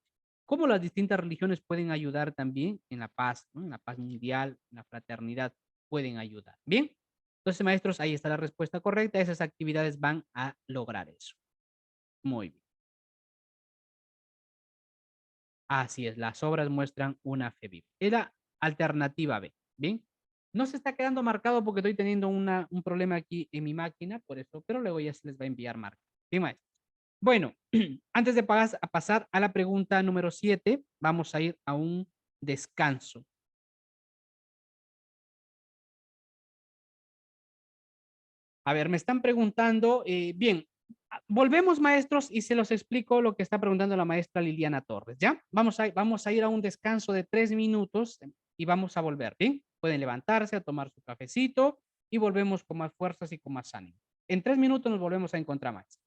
cómo las distintas religiones pueden ayudar también en la paz, ¿no? En la paz mundial, en la fraternidad, pueden ayudar. Bien, entonces, maestros, ahí está la respuesta correcta. Esas actividades van a lograr eso. Muy bien. Así es, las obras muestran una fe viva. Era alternativa B. Bien. No se está quedando marcado porque estoy teniendo un problema aquí en mi máquina, por eso, pero luego ya se les va a enviar marca. Bien, maestro. Bueno, antes de pasar a la pregunta número 7, vamos a ir a un descanso. A ver, me están preguntando, bien, Volvemos, maestros, y se los explico lo que está preguntando la maestra Liliana Torres, ¿ya? Vamos a ir a un descanso de 3 minutos y vamos a volver, ¿bien? Pueden levantarse, a tomar su cafecito y volvemos con más fuerzas y con más ánimo. En 3 minutos nos volvemos a encontrar, más.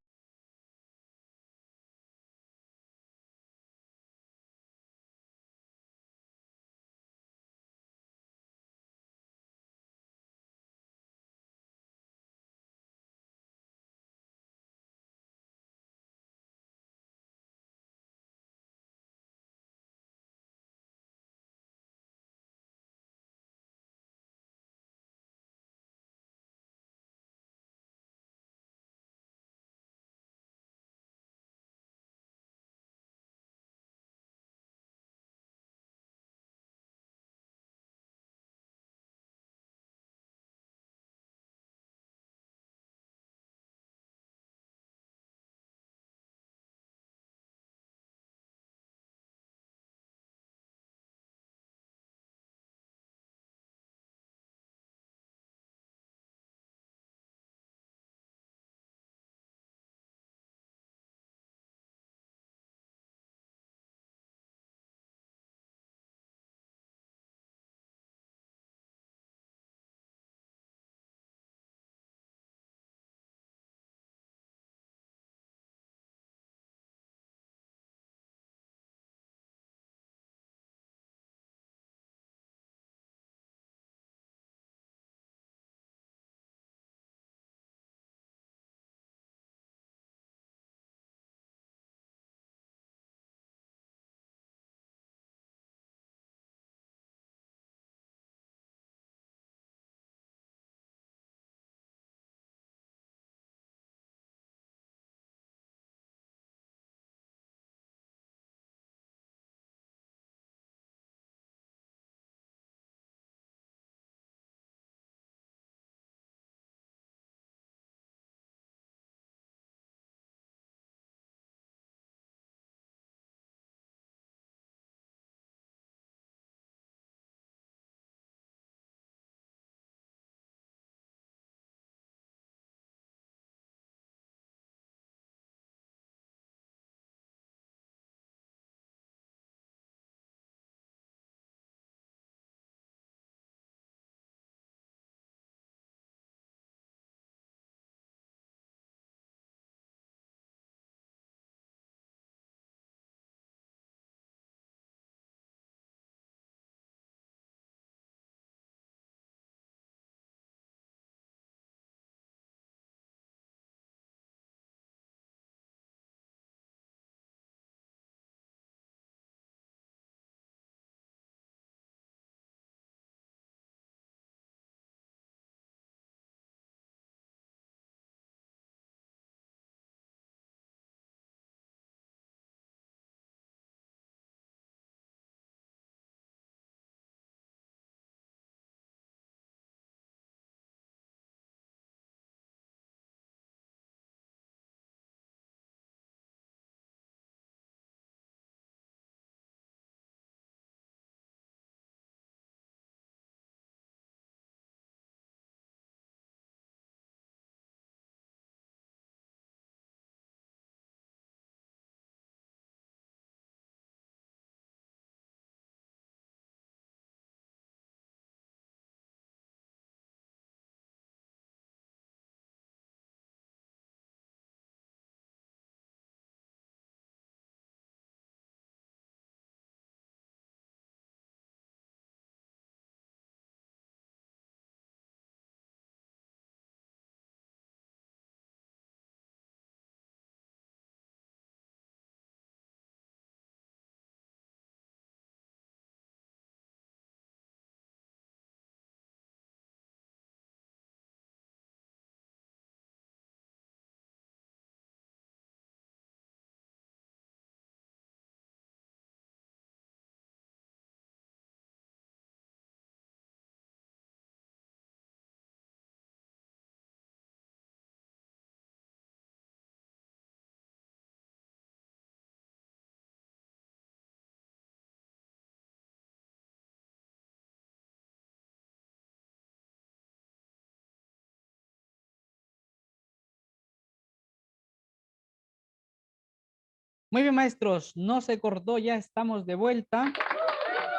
Muy bien, maestros, no se cortó, ya estamos de vuelta.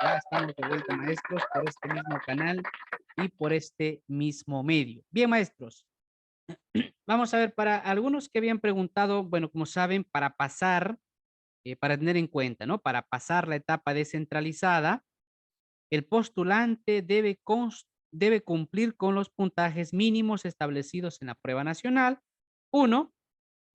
Ya estamos de vuelta, maestros, por este mismo canal y por este mismo medio. Bien, maestros, vamos a ver, para algunos que habían preguntado, bueno, como saben, para pasar, para tener en cuenta, ¿no? Para pasar la etapa descentralizada, el postulante debe cumplir con los puntajes mínimos establecidos en la prueba nacional. Uno,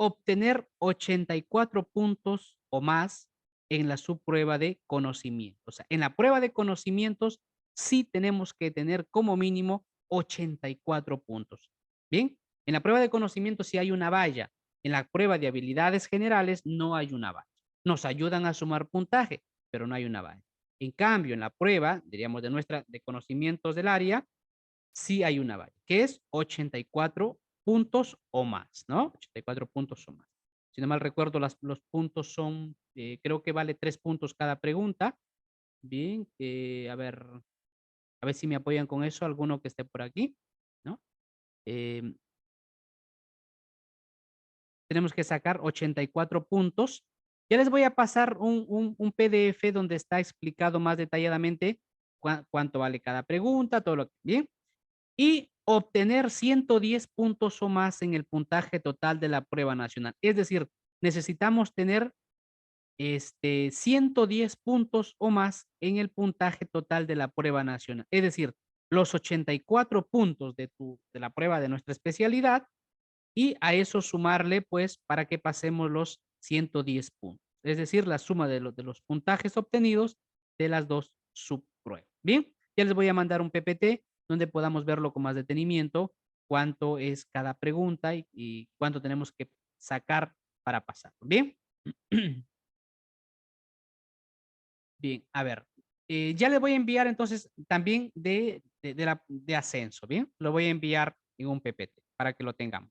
obtener 84 puntos o más en la subprueba de conocimiento. O sea, en la prueba de conocimientos sí tenemos que tener como mínimo 84 puntos. Bien, en la prueba de conocimiento sí hay una valla. En la prueba de habilidades generales no hay una valla. Nos ayudan a sumar puntaje, pero no hay una valla. En cambio, en la prueba, diríamos, de conocimientos del área, sí hay una valla, que es 84 puntos o más, ¿no? 84 puntos o más. Si no mal recuerdo, los puntos son, creo que vale 3 puntos cada pregunta. Bien, a ver si me apoyan con eso, alguno que esté por aquí, ¿no? Em, tenemos que sacar 84 puntos. Ya les voy a pasar un PDF donde está explicado más detalladamente cuánto vale cada pregunta, todo lo que, bien. Y obtener 110 puntos o más en el puntaje total de la prueba nacional. Es decir, necesitamos tener 110 puntos o más en el puntaje total de la prueba nacional. Es decir, los 84 puntos de la prueba de nuestra especialidad y a eso sumarle, pues, para que pasemos los 110 puntos. Es decir, la suma de los puntajes obtenidos de las dos subpruebas. Bien, ya les voy a mandar un PPT donde podamos verlo con más detenimiento, cuánto es cada pregunta y cuánto tenemos que sacar para pasar. Bien. Bien, a ver. Ya le voy a enviar entonces también de ascenso, ¿bien? Lo voy a enviar en un PPT para que lo tengamos.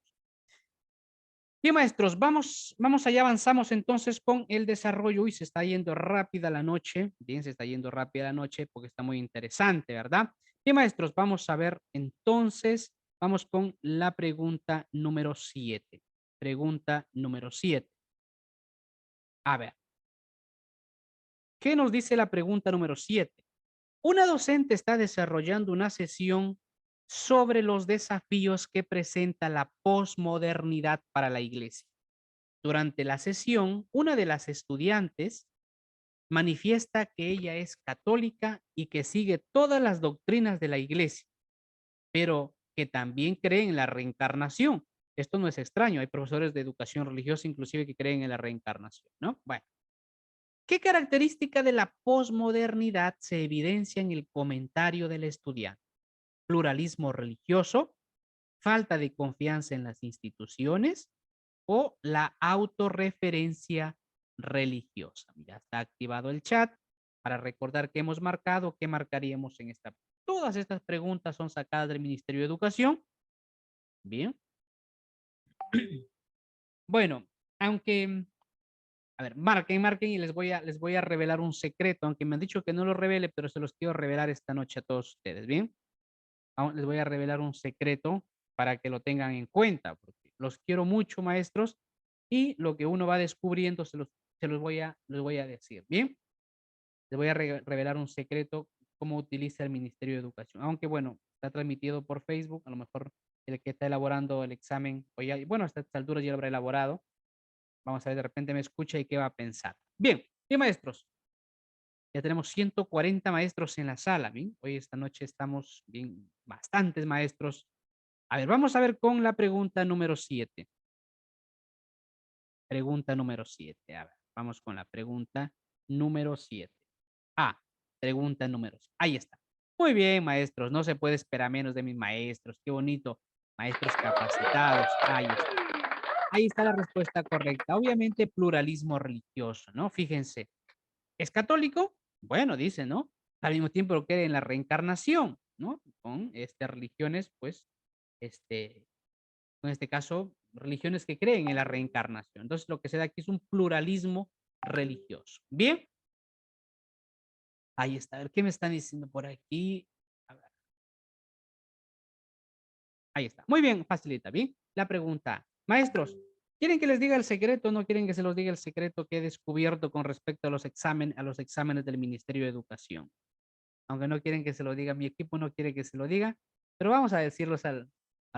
Bien, maestros, vamos allá, avanzamos entonces con el desarrollo. Uy, se está yendo rápida la noche. Bien, se está yendo rápida la noche porque está muy interesante, ¿verdad? Bien, maestros, vamos a ver entonces, vamos con la pregunta número 7. Pregunta número 7. A ver, ¿qué nos dice la pregunta número 7? Una docente está desarrollando una sesión sobre los desafíos que presenta la posmodernidad para la iglesia. Durante la sesión, una de las estudiantes manifiesta que ella es católica y que sigue todas las doctrinas de la iglesia, pero que también cree en la reencarnación. Esto no es extraño, hay profesores de educación religiosa inclusive que creen en la reencarnación, ¿no? Bueno, ¿qué característica de la posmodernidad se evidencia en el comentario del estudiante? Pluralismo religioso, falta de confianza en las instituciones o la autorreferencia religiosa. Ya está activado el chat para recordar que hemos marcado, qué marcaríamos en esta. Todas estas preguntas son sacadas del Ministerio de Educación. Bien. Bueno, aunque, a ver, marquen y les voy a revelar un secreto, aunque me han dicho que no lo revele, pero se los quiero revelar esta noche a todos ustedes, ¿bien? Les voy a revelar un secreto para que lo tengan en cuenta, porque los quiero mucho, maestros, y lo que uno va descubriendo les voy a decir. Bien, les voy a revelar un secreto, cómo utiliza el Ministerio de Educación. Aunque bueno, está transmitido por Facebook, a lo mejor el que está elaborando el examen, o ya, bueno, hasta estas alturas ya lo habrá elaborado. Vamos a ver, de repente me escucha y qué va a pensar. Bien, bien, maestros. Ya tenemos 140 maestros en la sala, ¿bien? Hoy esta noche estamos bien, bastantes maestros. A ver, vamos a ver con la pregunta número 7. Pregunta número 7. A ver, vamos con la pregunta número 7. Ah, pregunta número 7. Ahí está. Muy bien, maestros. No se puede esperar menos de mis maestros. Qué bonito. Maestros capacitados. Ahí está. Ahí está la respuesta correcta. Obviamente, pluralismo religioso, ¿no? Fíjense. ¿Es católico? Bueno, dice, ¿no? Al mismo tiempo cree en la reencarnación, ¿no? Con religiones, pues, este, en este caso, religiones que creen en la reencarnación. Entonces, lo que se da aquí es un pluralismo religioso. Bien, ahí está. A ver, ¿qué me están diciendo por aquí? A ver, ahí está. Muy bien, facilita. Bien, la pregunta. Maestros, ¿Quieren que les diga el secreto o no quieren que se los diga el secreto que he descubierto con respecto a los exámenes del Ministerio de Educación? Aunque no quieren que se lo diga, mi equipo no quiere que se lo diga, pero vamos a decirlos a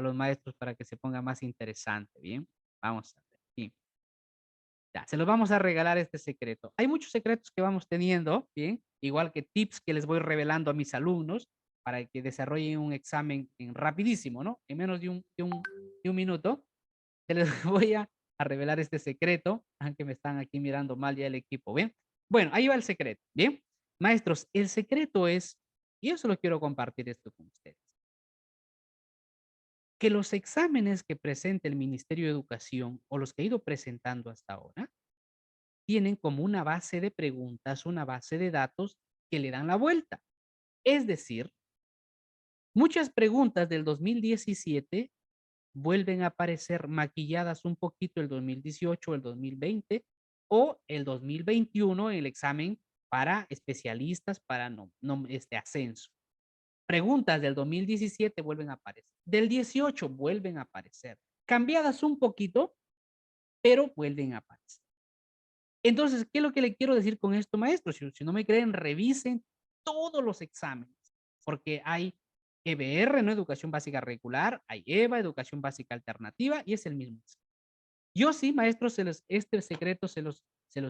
los maestros para que se ponga más interesante, ¿bien? Vamos a ver. Bien. Ya, se los vamos a regalar este secreto. Hay muchos secretos que vamos teniendo, ¿bien? Igual que tips que les voy revelando a mis alumnos para que desarrollen un examen rapidísimo, ¿no? En menos de un minuto. Se les voy a revelar este secreto, aunque me están aquí mirando mal ya el equipo, ¿bien? Bueno, ahí va el secreto, ¿bien? Maestros, el secreto es, y yo solo quiero compartir esto con ustedes, que los exámenes que presenta el Ministerio de Educación o los que he ido presentando hasta ahora, tienen como una base de preguntas, una base de datos que le dan la vuelta. Es decir, muchas preguntas del 2017 vuelven a aparecer maquilladas un poquito el 2018, el 2020 o el 2021 en el examen para especialistas para ascenso. Preguntas del 2017 vuelven a aparecer. Del 18 vuelven a aparecer. Cambiadas un poquito, pero vuelven a aparecer. Entonces, ¿qué es lo que le quiero decir con esto, maestro? Si no me creen, revisen todos los exámenes, porque hay EBR, ¿no? Educación básica regular, hay EVA, educación básica alternativa, y es el mismo. Yo sí, maestros, este secreto se los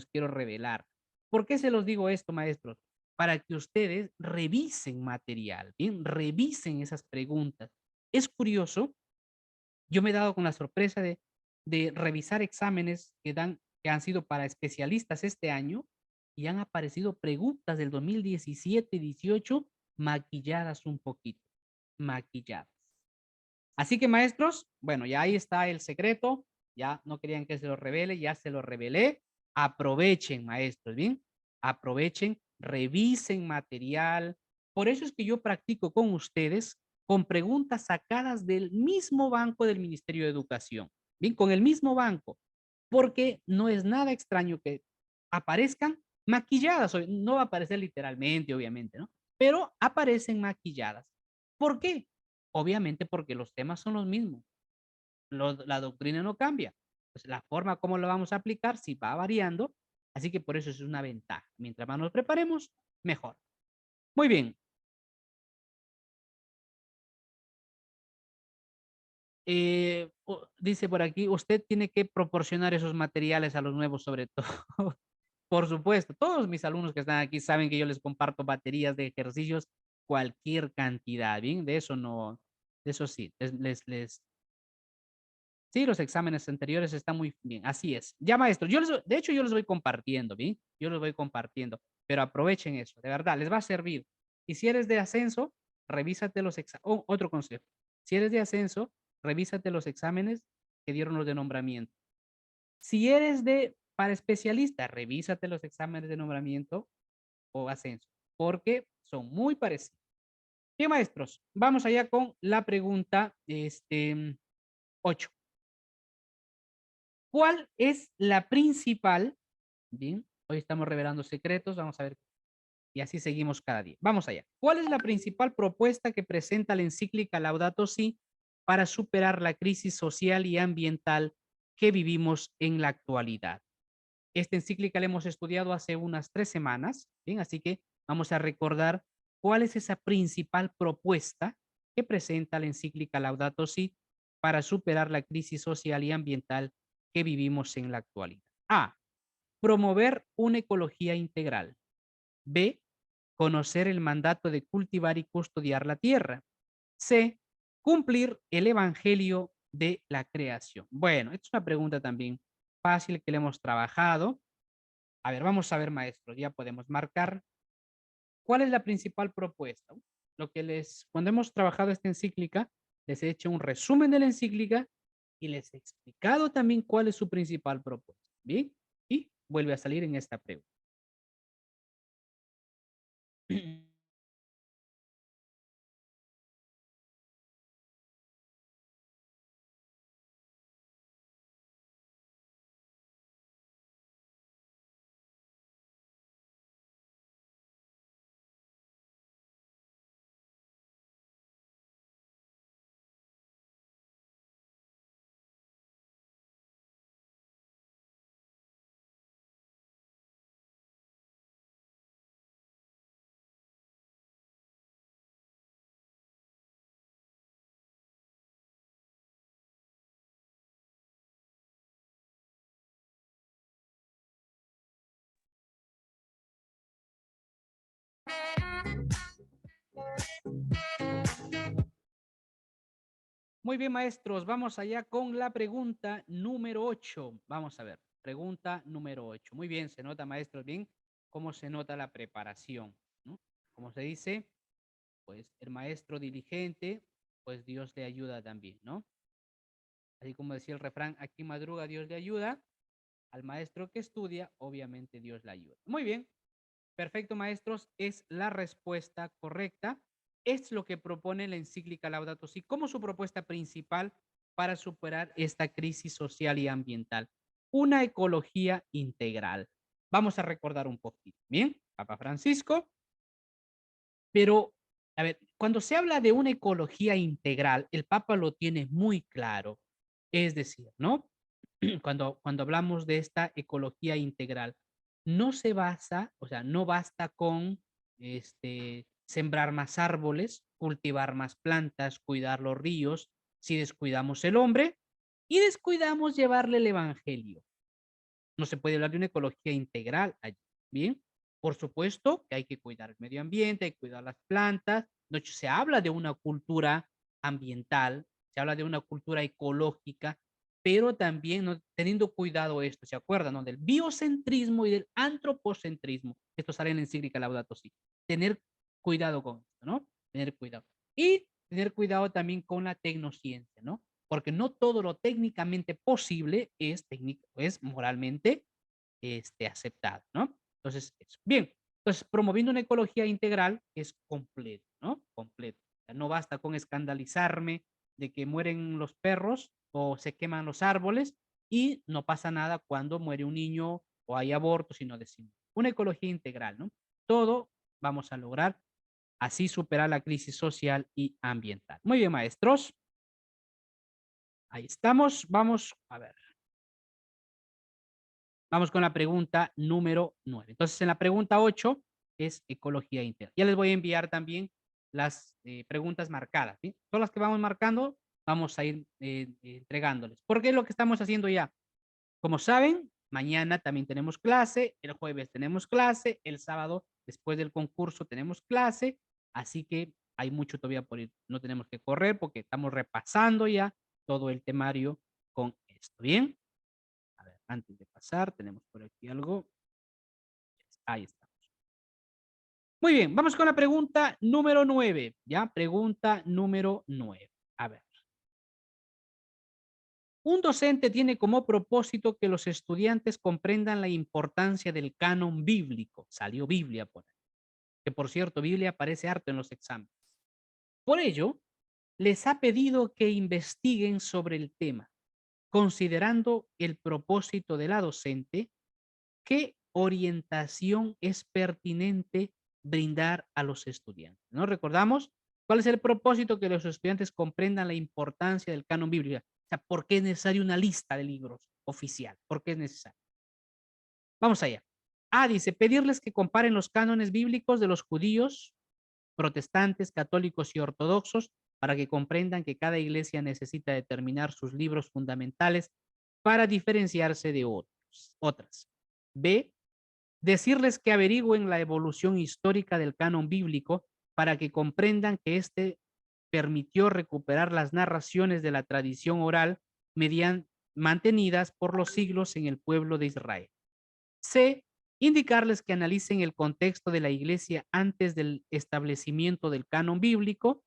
quiero revelar. ¿Por qué se los digo esto, maestros? Para que ustedes revisen material, ¿bien? Revisen esas preguntas. Es curioso, yo me he dado con la sorpresa de revisar exámenes que han sido para especialistas este año y han aparecido preguntas del 2017, 18 maquilladas un poquito, maquilladas. Así que maestros, bueno, ya ahí está el secreto, ya no querían que se lo revele, ya se lo revelé. Aprovechen, maestros, ¿bien? Aprovechen, revisen material. Por eso es que yo practico con ustedes con preguntas sacadas del mismo banco del Ministerio de Educación, ¿bien? Con el mismo banco, porque no es nada extraño que aparezcan maquilladas, no va a aparecer literalmente, obviamente, ¿no? Pero aparecen maquilladas. ¿Por qué? Obviamente porque los temas son los mismos, la doctrina no cambia. Pues la forma como lo vamos a aplicar sí va variando, así que por eso es una ventaja. Mientras más nos preparemos, mejor. Muy bien. Dice por aquí, usted tiene que proporcionar esos materiales a los nuevos sobre todo. Por supuesto, todos mis alumnos que están aquí saben que yo les comparto baterías de ejercicios, cualquier cantidad, ¿bien? De eso no, de eso sí, sí, los exámenes anteriores están muy bien, así es. Ya, maestro, de hecho, yo les voy compartiendo, ¿bien? Yo los voy compartiendo, pero aprovechen eso, de verdad, les va a servir. Y si eres de ascenso, revísate los exámenes. Otro consejo, si eres de ascenso, revísate los exámenes que dieron los de nombramiento. Si eres para especialista, revísate los exámenes de nombramiento o ascenso, porque son muy parecidos. Bien, maestros, vamos allá con la pregunta 8. ¿Cuál es la principal? Bien, hoy estamos revelando secretos, vamos a ver, y así seguimos cada día. Vamos allá. ¿Cuál es la principal propuesta que presenta la encíclica Laudato Si para superar la crisis social y ambiental que vivimos en la actualidad? Esta encíclica la hemos estudiado hace unas 3 semanas, bien, así que vamos a recordar cuál es esa principal propuesta que presenta la encíclica Laudato Si para superar la crisis social y ambiental que vivimos en la actualidad. A. Promover una ecología integral. B. Conocer el mandato de cultivar y custodiar la tierra. C. Cumplir el evangelio de la creación. Bueno, esta es una pregunta también fácil que le hemos trabajado. A ver, vamos a ver, maestro, ya podemos marcar. ¿Cuál es la principal propuesta? Cuando hemos trabajado esta encíclica, les he hecho un resumen de la encíclica y les he explicado también cuál es su principal propuesta. Bien, y vuelve a salir en esta pregunta. Muy bien, maestros, vamos allá con la pregunta número 8. Vamos a ver, pregunta número 8. Muy bien, se nota, maestros, bien cómo se nota la preparación, ¿no? Como se dice, pues el maestro diligente, pues Dios le ayuda también, ¿no? Así como decía el refrán, aquí madruga, Dios le ayuda. Al maestro que estudia, obviamente Dios le ayuda. Muy bien, perfecto, maestros, es la respuesta correcta. Es lo que propone la encíclica Laudato Si como su propuesta principal para superar esta crisis social y ambiental. Una ecología integral. Vamos a recordar un poquito. Bien, Papa Francisco, pero, a ver, cuando se habla de una ecología integral, el Papa lo tiene muy claro. Es decir, ¿no? Cuando hablamos de esta ecología integral, no se basa, o sea, no basta con sembrar más árboles, cultivar más plantas, cuidar los ríos, si descuidamos el hombre y descuidamos llevarle el evangelio. No se puede hablar de una ecología integral allí. Bien, por supuesto que hay que cuidar el medio ambiente, hay que cuidar las plantas. De hecho, se habla de una cultura ambiental, se habla de una cultura ecológica, pero también ¿no? teniendo cuidado esto, ¿se acuerdan? ¿No? Del biocentrismo y del antropocentrismo. Esto sale en la encíclica Laudato Si. Tener cuidado con esto, ¿no? Tener cuidado. Y tener cuidado también con la tecnociencia, ¿no? Porque no todo lo técnicamente posible es, es moralmente aceptado, ¿no? Entonces, eso. Bien, entonces promoviendo una ecología integral es completo, ¿no? Completo. O sea, no basta con escandalizarme de que mueren los perros o se queman los árboles y no pasa nada cuando muere un niño o hay abortos, sino decimos una ecología integral, ¿no? Todo vamos a lograr así superar la crisis social y ambiental. Muy bien, maestros. Ahí estamos. Vamos a ver. Vamos con la pregunta número 9. Entonces, en la pregunta 8 es ecología integral. Ya les voy a enviar también las preguntas marcadas. ¿Sí? Todas las que vamos marcando, vamos a ir entregándoles. ¿Por qué es lo que estamos haciendo ya? Como saben, mañana también tenemos clase, el jueves tenemos clase, el sábado después del concurso tenemos clase, así que hay mucho todavía por ir. No tenemos que correr porque estamos repasando ya todo el temario con esto. ¿Bien? A ver, antes de pasar, tenemos por aquí algo. Ahí estamos. Muy bien, vamos con la pregunta número 9. ¿Ya? Pregunta número 9. A ver. Un docente tiene como propósito que los estudiantes comprendan la importancia del canon bíblico. Salió Biblia por ahí. Que por cierto, Biblia aparece harto en los exámenes. Por ello, les ha pedido que investiguen sobre el tema, considerando el propósito de la docente. ¿Qué orientación es pertinente brindar a los estudiantes? ¿No? Recordamos cuál es el propósito, que los estudiantes comprendan la importancia del canon bíblico. O sea, ¿por qué es necesaria una lista de libros oficial? ¿Por qué es necesario? Vamos allá. A dice, pedirles que comparen los cánones bíblicos de los judíos, protestantes, católicos y ortodoxos para que comprendan que cada iglesia necesita determinar sus libros fundamentales para diferenciarse de otras. B, decirles que averigüen la evolución histórica del canon bíblico para que comprendan que éste permitió recuperar las narraciones de la tradición oral mantenidas por los siglos en el pueblo de Israel. C. Indicarles que analicen el contexto de la iglesia antes del establecimiento del canon bíblico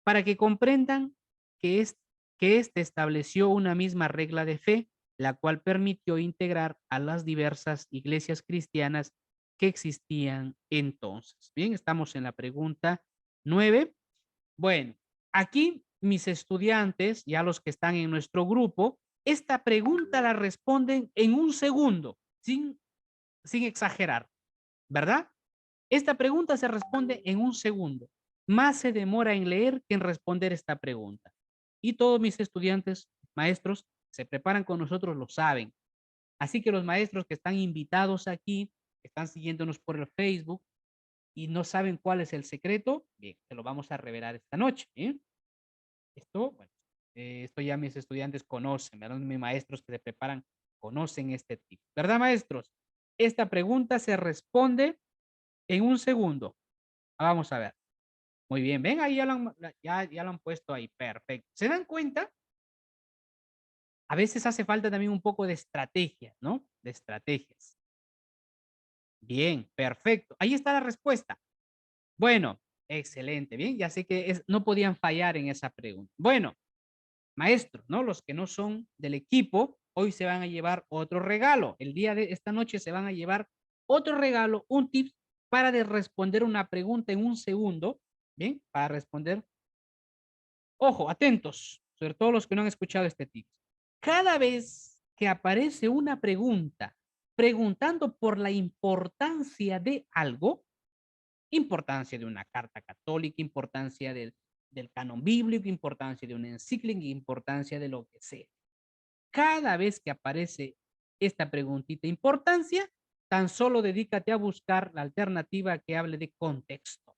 para que comprendan que éste estableció una misma regla de fe, la cual permitió integrar a las diversas iglesias cristianas que existían entonces. Bien, estamos en la pregunta 9. Bueno, aquí mis estudiantes, ya los que están en nuestro grupo, esta pregunta la responden en un segundo, sin exagerar, ¿verdad? Esta pregunta se responde en un segundo. Más se demora en leer que en responder esta pregunta. Y todos mis estudiantes, maestros, se preparan con nosotros, lo saben. Así que los maestros que están invitados aquí, que están siguiéndonos por el Facebook y no saben cuál es el secreto, bien, se lo vamos a revelar esta noche. ¿Eh? Esto, bueno, esto ya mis estudiantes conocen, ¿verdad? Mis maestros que se preparan conocen este tipo. ¿Verdad, maestros? Esta pregunta se responde en un segundo. Vamos a ver. Muy bien, ven, ahí ya lo han puesto ahí, perfecto. ¿Se dan cuenta? A veces hace falta también un poco de estrategia, ¿no? De estrategias. Bien, perfecto. Ahí está la respuesta. Bueno, excelente, bien, ya sé que no podían fallar en esa pregunta. Bueno, maestros, ¿no? Los que no son del equipo, hoy se van a llevar otro regalo. El día de esta noche se van a llevar otro regalo, un tip para responder una pregunta en un segundo, ¿bien? Para responder. Ojo, atentos, sobre todo los que no han escuchado este tip. Cada vez que aparece una pregunta preguntando por la importancia de algo, importancia de una carta católica, importancia del canon bíblico, importancia de una encíclica, importancia de lo que sea. Cada vez que aparece esta preguntita importancia, tan solo dedícate a buscar la alternativa que hable de contexto.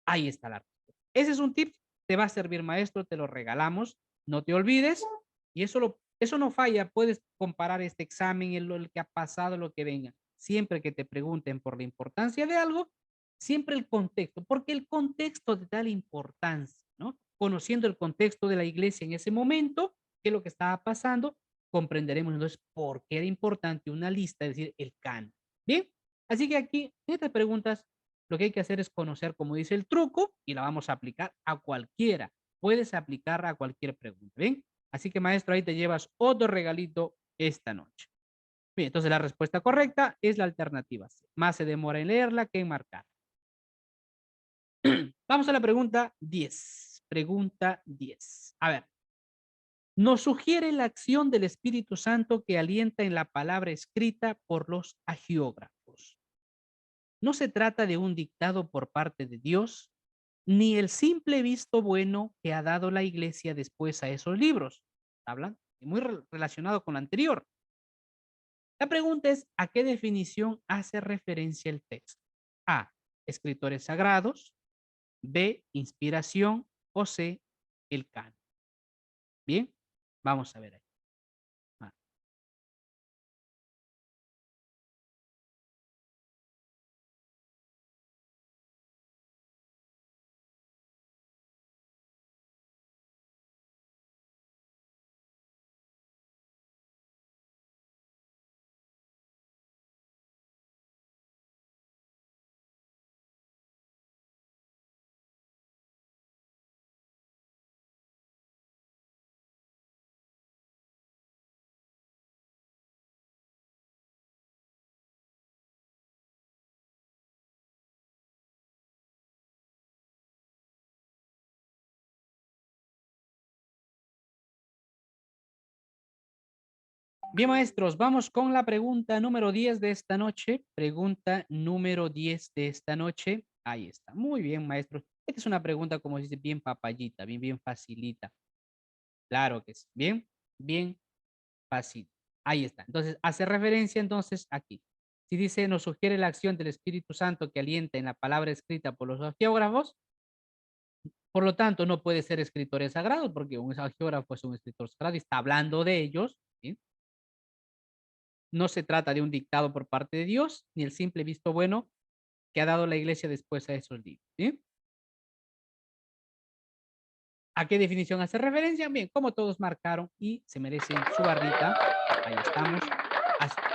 Ahí está la respuesta. Ese es un tip, te va a servir maestro, te lo regalamos, no te olvides, y eso no falla, puedes comparar este examen, el que ha pasado, lo que venga. Siempre que te pregunten por la importancia de algo, siempre el contexto, porque el contexto te da la importancia, ¿no? Conociendo el contexto de la iglesia en ese momento, qué es lo que estaba pasando, comprenderemos entonces por qué era importante una lista, es decir, el canon. Bien, así que aquí, en estas preguntas, lo que hay que hacer es conocer, como dice el truco, y la vamos a aplicar a cualquiera. Puedes aplicar a cualquier pregunta, ¿bien? Así que, maestro, ahí te llevas otro regalito esta noche. Bien, entonces la respuesta correcta es la alternativa C. Más se demora en leerla que en marcar. Vamos a la pregunta 10. Pregunta 10. A ver, nos sugiere la acción del Espíritu Santo que alienta en la palabra escrita por los agiógrafos. No se trata de un dictado por parte de Dios, ni el simple visto bueno que ha dado la iglesia después a esos libros. Hablan muy relacionado con lo anterior. La pregunta es, ¿a qué definición hace referencia el texto? A, escritores sagrados, B, inspiración o C, el canon. Bien, vamos a ver ahí. Ah, bien, maestros, vamos con la pregunta número 10 de esta noche. Pregunta número 10 de esta noche. Ahí está. Muy bien, maestros. Esta es una pregunta, como dice, bien papayita, bien facilita. Claro que sí. Bien, bien fácil. Ahí está. Entonces, hace referencia entonces aquí. Si dice, nos sugiere la acción del Espíritu Santo que alienta en la palabra escrita por los geógrafos, por lo tanto, no puede ser escritores sagrados, porque un geógrafo es un escritor sagrado y está hablando de ellos, ¿sí? No se trata de un dictado por parte de Dios, ni el simple visto bueno que ha dado la iglesia después a esos libros, ¿sí? ¿A qué definición hace referencia? Bien, como todos marcaron y se merecen su barrita, ahí estamos.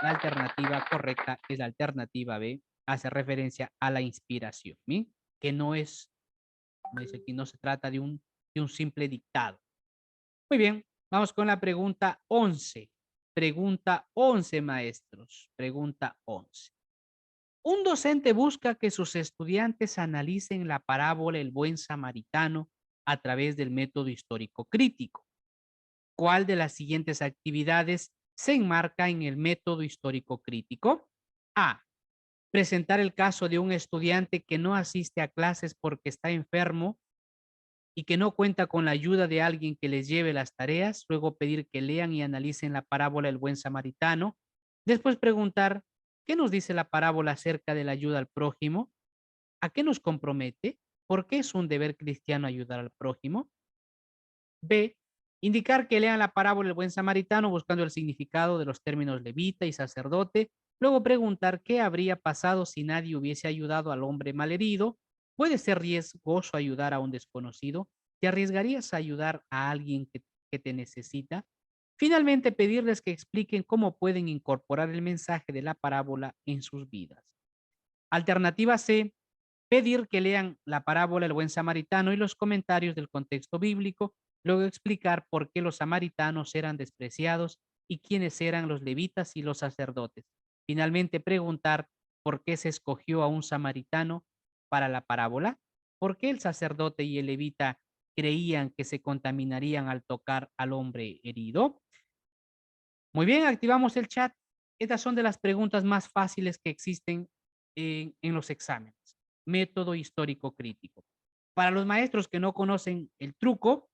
La alternativa correcta es la alternativa B, hace referencia a la inspiración, ¿sí? Que no es, como dice aquí, no se trata de un simple dictado. Muy bien, vamos con la pregunta 11. Pregunta 11, maestros. Pregunta 11. Un docente busca que sus estudiantes analicen la parábola El buen samaritano a través del método histórico crítico. ¿Cuál de las siguientes actividades se enmarca en el método histórico crítico? A. Presentar el caso de un estudiante que no asiste a clases porque está enfermo y que no cuenta con la ayuda de alguien que les lleve las tareas, luego pedir que lean y analicen la parábola El buen samaritano, después preguntar, ¿qué nos dice la parábola acerca de la ayuda al prójimo? ¿A qué nos compromete? ¿Por qué es un deber cristiano ayudar al prójimo? B. Indicar que lean la parábola El buen samaritano buscando el significado de los términos levita y sacerdote, luego preguntar qué habría pasado si nadie hubiese ayudado al hombre malherido, ¿Puede ser riesgoso ayudar a un desconocido? ¿Te arriesgarías a ayudar a alguien que te necesita? Finalmente, pedirles que expliquen cómo pueden incorporar el mensaje de la parábola en sus vidas. Alternativa C, pedir que lean la parábola El buen samaritano y los comentarios del contexto bíblico, luego explicar por qué los samaritanos eran despreciados y quiénes eran los levitas y los sacerdotes. Finalmente, preguntar por qué se escogió a un samaritano para la parábola, por qué el sacerdote y el levita creían que se contaminarían al tocar al hombre herido. Muy bien, activamos el chat. Estas son de las preguntas más fáciles que existen en los exámenes. Método histórico crítico. Para los maestros que no conocen el truco,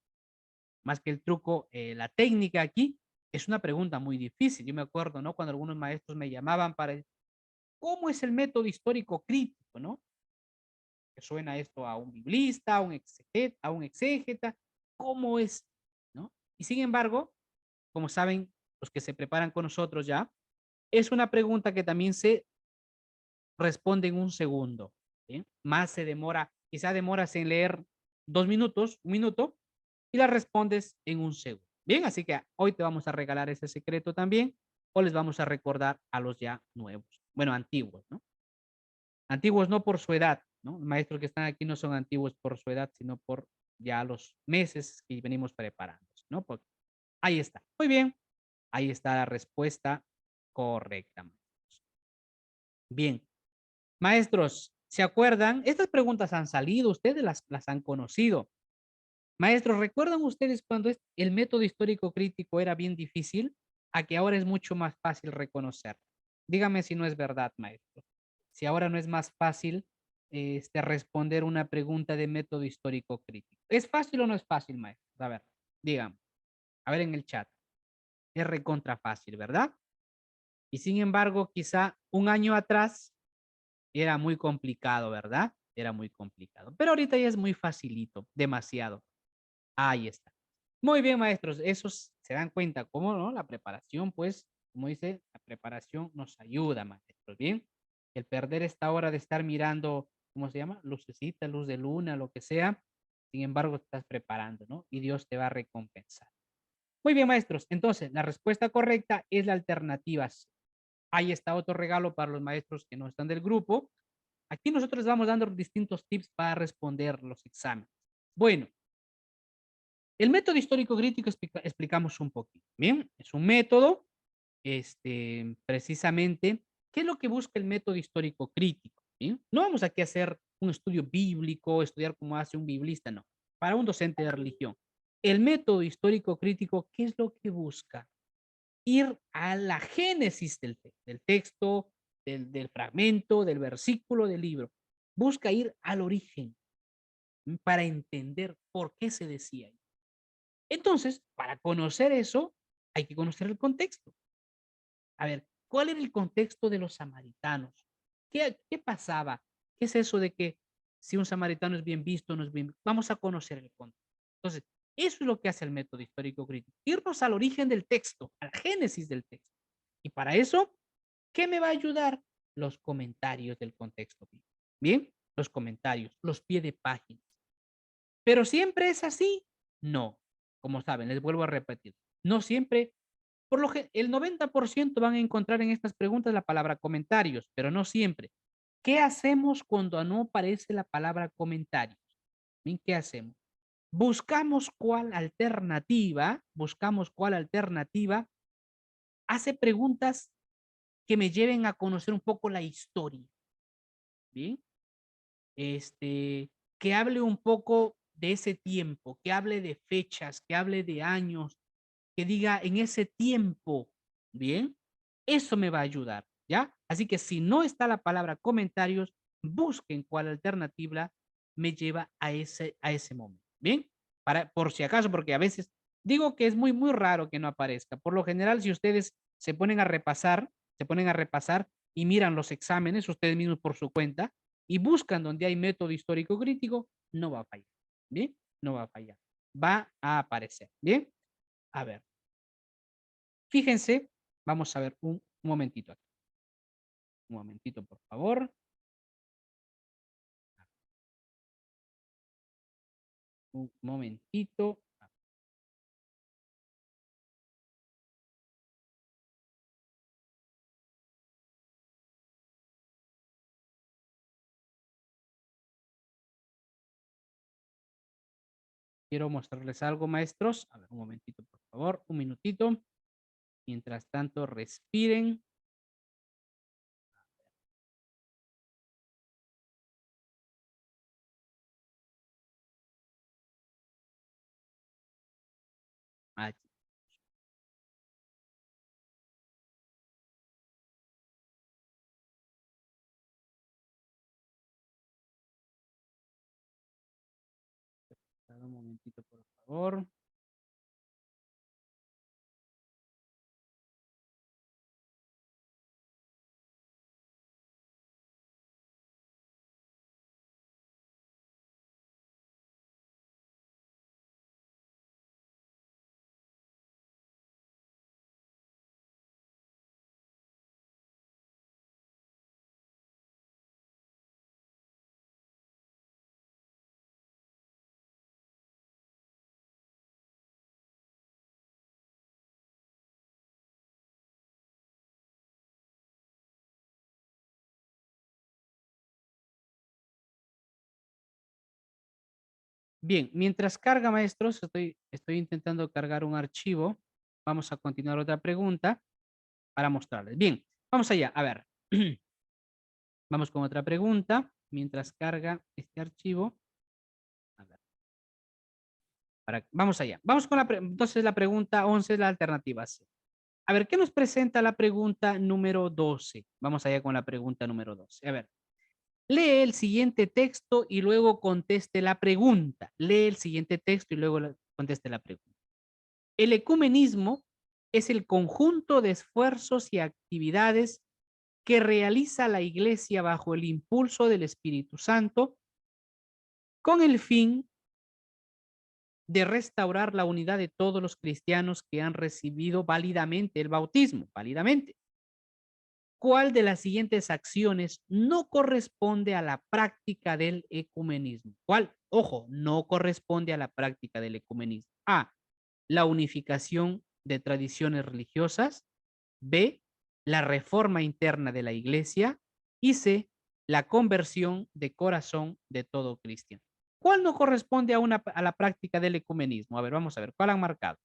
más que el truco, la técnica aquí, es una pregunta muy difícil. Yo me acuerdo, ¿no? Cuando algunos maestros me llamaban para, ¿cómo es el método histórico crítico, no? Que suena esto a un biblista, a un exégeta, ¿cómo es? ¿No? Y sin embargo, como saben los que se preparan con nosotros ya, es una pregunta que también se responde en un segundo. ¿Sí? Más se demora, quizá demoras en leer 2 minutos, 1 minuto, y la respondes en un segundo. Bien, así que hoy te vamos a regalar ese secreto también, o les vamos a recordar a los ya nuevos, bueno, antiguos, ¿no? Antiguos no por su edad, ¿no? Los maestros que están aquí no son antiguos por su edad, sino por ya los meses que venimos preparándonos, ¿no? Porque ahí está. Muy bien, ahí está la respuesta correcta. Bien, maestros, ¿se acuerdan? Estas preguntas han salido, ustedes las han conocido. Maestros, ¿recuerdan ustedes cuando el método histórico crítico era bien difícil? A que ahora es mucho más fácil reconocer. Dígame si no es verdad, maestro. Si ahora no es más fácil responder una pregunta de método histórico crítico. ¿Es fácil o no es fácil, maestro? A ver, dígame. A ver en el chat. Es recontra fácil, ¿verdad? Y sin embargo, quizá un año atrás era muy complicado, ¿verdad? Era muy complicado. Pero ahorita ya es muy facilito, demasiado. Ahí está. Muy bien, maestros. Esos se dan cuenta cómo, ¿no? La preparación, pues, como dice, la preparación nos ayuda, maestros. Bien. El perder esta hora de estar mirando, ¿cómo se llama? Lucecita, luz de luna, lo que sea. Sin embargo, te estás preparando, ¿no? Y Dios te va a recompensar. Muy bien, maestros. Entonces, la respuesta correcta es la alternativa C. Ahí está otro regalo para los maestros que no están del grupo. Aquí nosotros les vamos dando distintos tips para responder los exámenes. Bueno, el método histórico crítico explicamos un poquito. Bien, es un método, precisamente, ¿qué es lo que busca el método histórico crítico? Bien, no vamos aquí a hacer un estudio bíblico, estudiar cómo hace un biblista, no. Para un docente de religión. El método histórico crítico, ¿qué es lo que busca? Ir a la génesis del texto, del fragmento, del versículo, del libro. Busca ir al origen para entender por qué se decía ahí. Entonces, para conocer eso, hay que conocer el contexto. A ver, ¿cuál era el contexto de los samaritanos? ¿Qué pasaba? ¿Qué es eso de que si un samaritano es bien visto o no es bien visto? Vamos a conocer el contexto. Entonces, eso es lo que hace el método histórico crítico. Irnos al origen del texto, a la génesis del texto. Y para eso, ¿qué me va a ayudar? Los comentarios del contexto. Bien, los comentarios, los pie de página. ¿Pero siempre es así? No. Como saben, les vuelvo a repetir. No siempre, por lo que el 90% van a encontrar en estas preguntas la palabra comentarios, pero no siempre. ¿Qué hacemos cuando no aparece la palabra comentarios? Bien, ¿qué hacemos? Buscamos cuál alternativa hace preguntas que me lleven a conocer un poco la historia. Bien, que hable un poco de ese tiempo, que hable de fechas, que hable de años, que diga en ese tiempo, bien, eso me va a ayudar, ¿ya? Así que si no está la palabra comentarios, busquen cuál alternativa me lleva a ese momento, ¿bien? Por si acaso, porque a veces digo que es muy, muy raro que no aparezca. Por lo general, si ustedes se ponen a repasar y miran los exámenes ustedes mismos por su cuenta y buscan donde hay método histórico crítico, no va a fallar, ¿bien? No va a fallar. Va a aparecer, ¿bien? A ver, fíjense, vamos a ver un momentito aquí. Un momentito, por favor. Un momentito. Quiero mostrarles algo, maestros. A ver, un momentito, por favor. Un minutito. Mientras tanto, respiren. Ah, un momentito, por favor. Bien, mientras carga, maestros, estoy intentando cargar un archivo. Vamos a continuar otra pregunta para mostrarles. Bien, vamos allá. A ver, vamos con otra pregunta. Mientras carga este archivo. A ver, vamos allá. Vamos con entonces la pregunta 11 es la alternativa C. A ver, ¿qué nos presenta la pregunta número 12? Vamos allá con la pregunta número 12. A ver, lee el siguiente texto y luego conteste la pregunta. Lee el siguiente texto y luego conteste la pregunta. El ecumenismo es el conjunto de esfuerzos y actividades que realiza la Iglesia bajo el impulso del Espíritu Santo con el fin de restaurar la unidad de todos los cristianos que han recibido válidamente el bautismo, válidamente. ¿Cuál de las siguientes acciones no corresponde a la práctica del ecumenismo? ¿Cuál? Ojo, no corresponde a la práctica del ecumenismo. A, la unificación de tradiciones religiosas. B, la reforma interna de la iglesia. Y C, la conversión de corazón de todo cristiano. ¿Cuál no corresponde a la práctica del ecumenismo? A ver, vamos a ver, ¿cuál han marcado?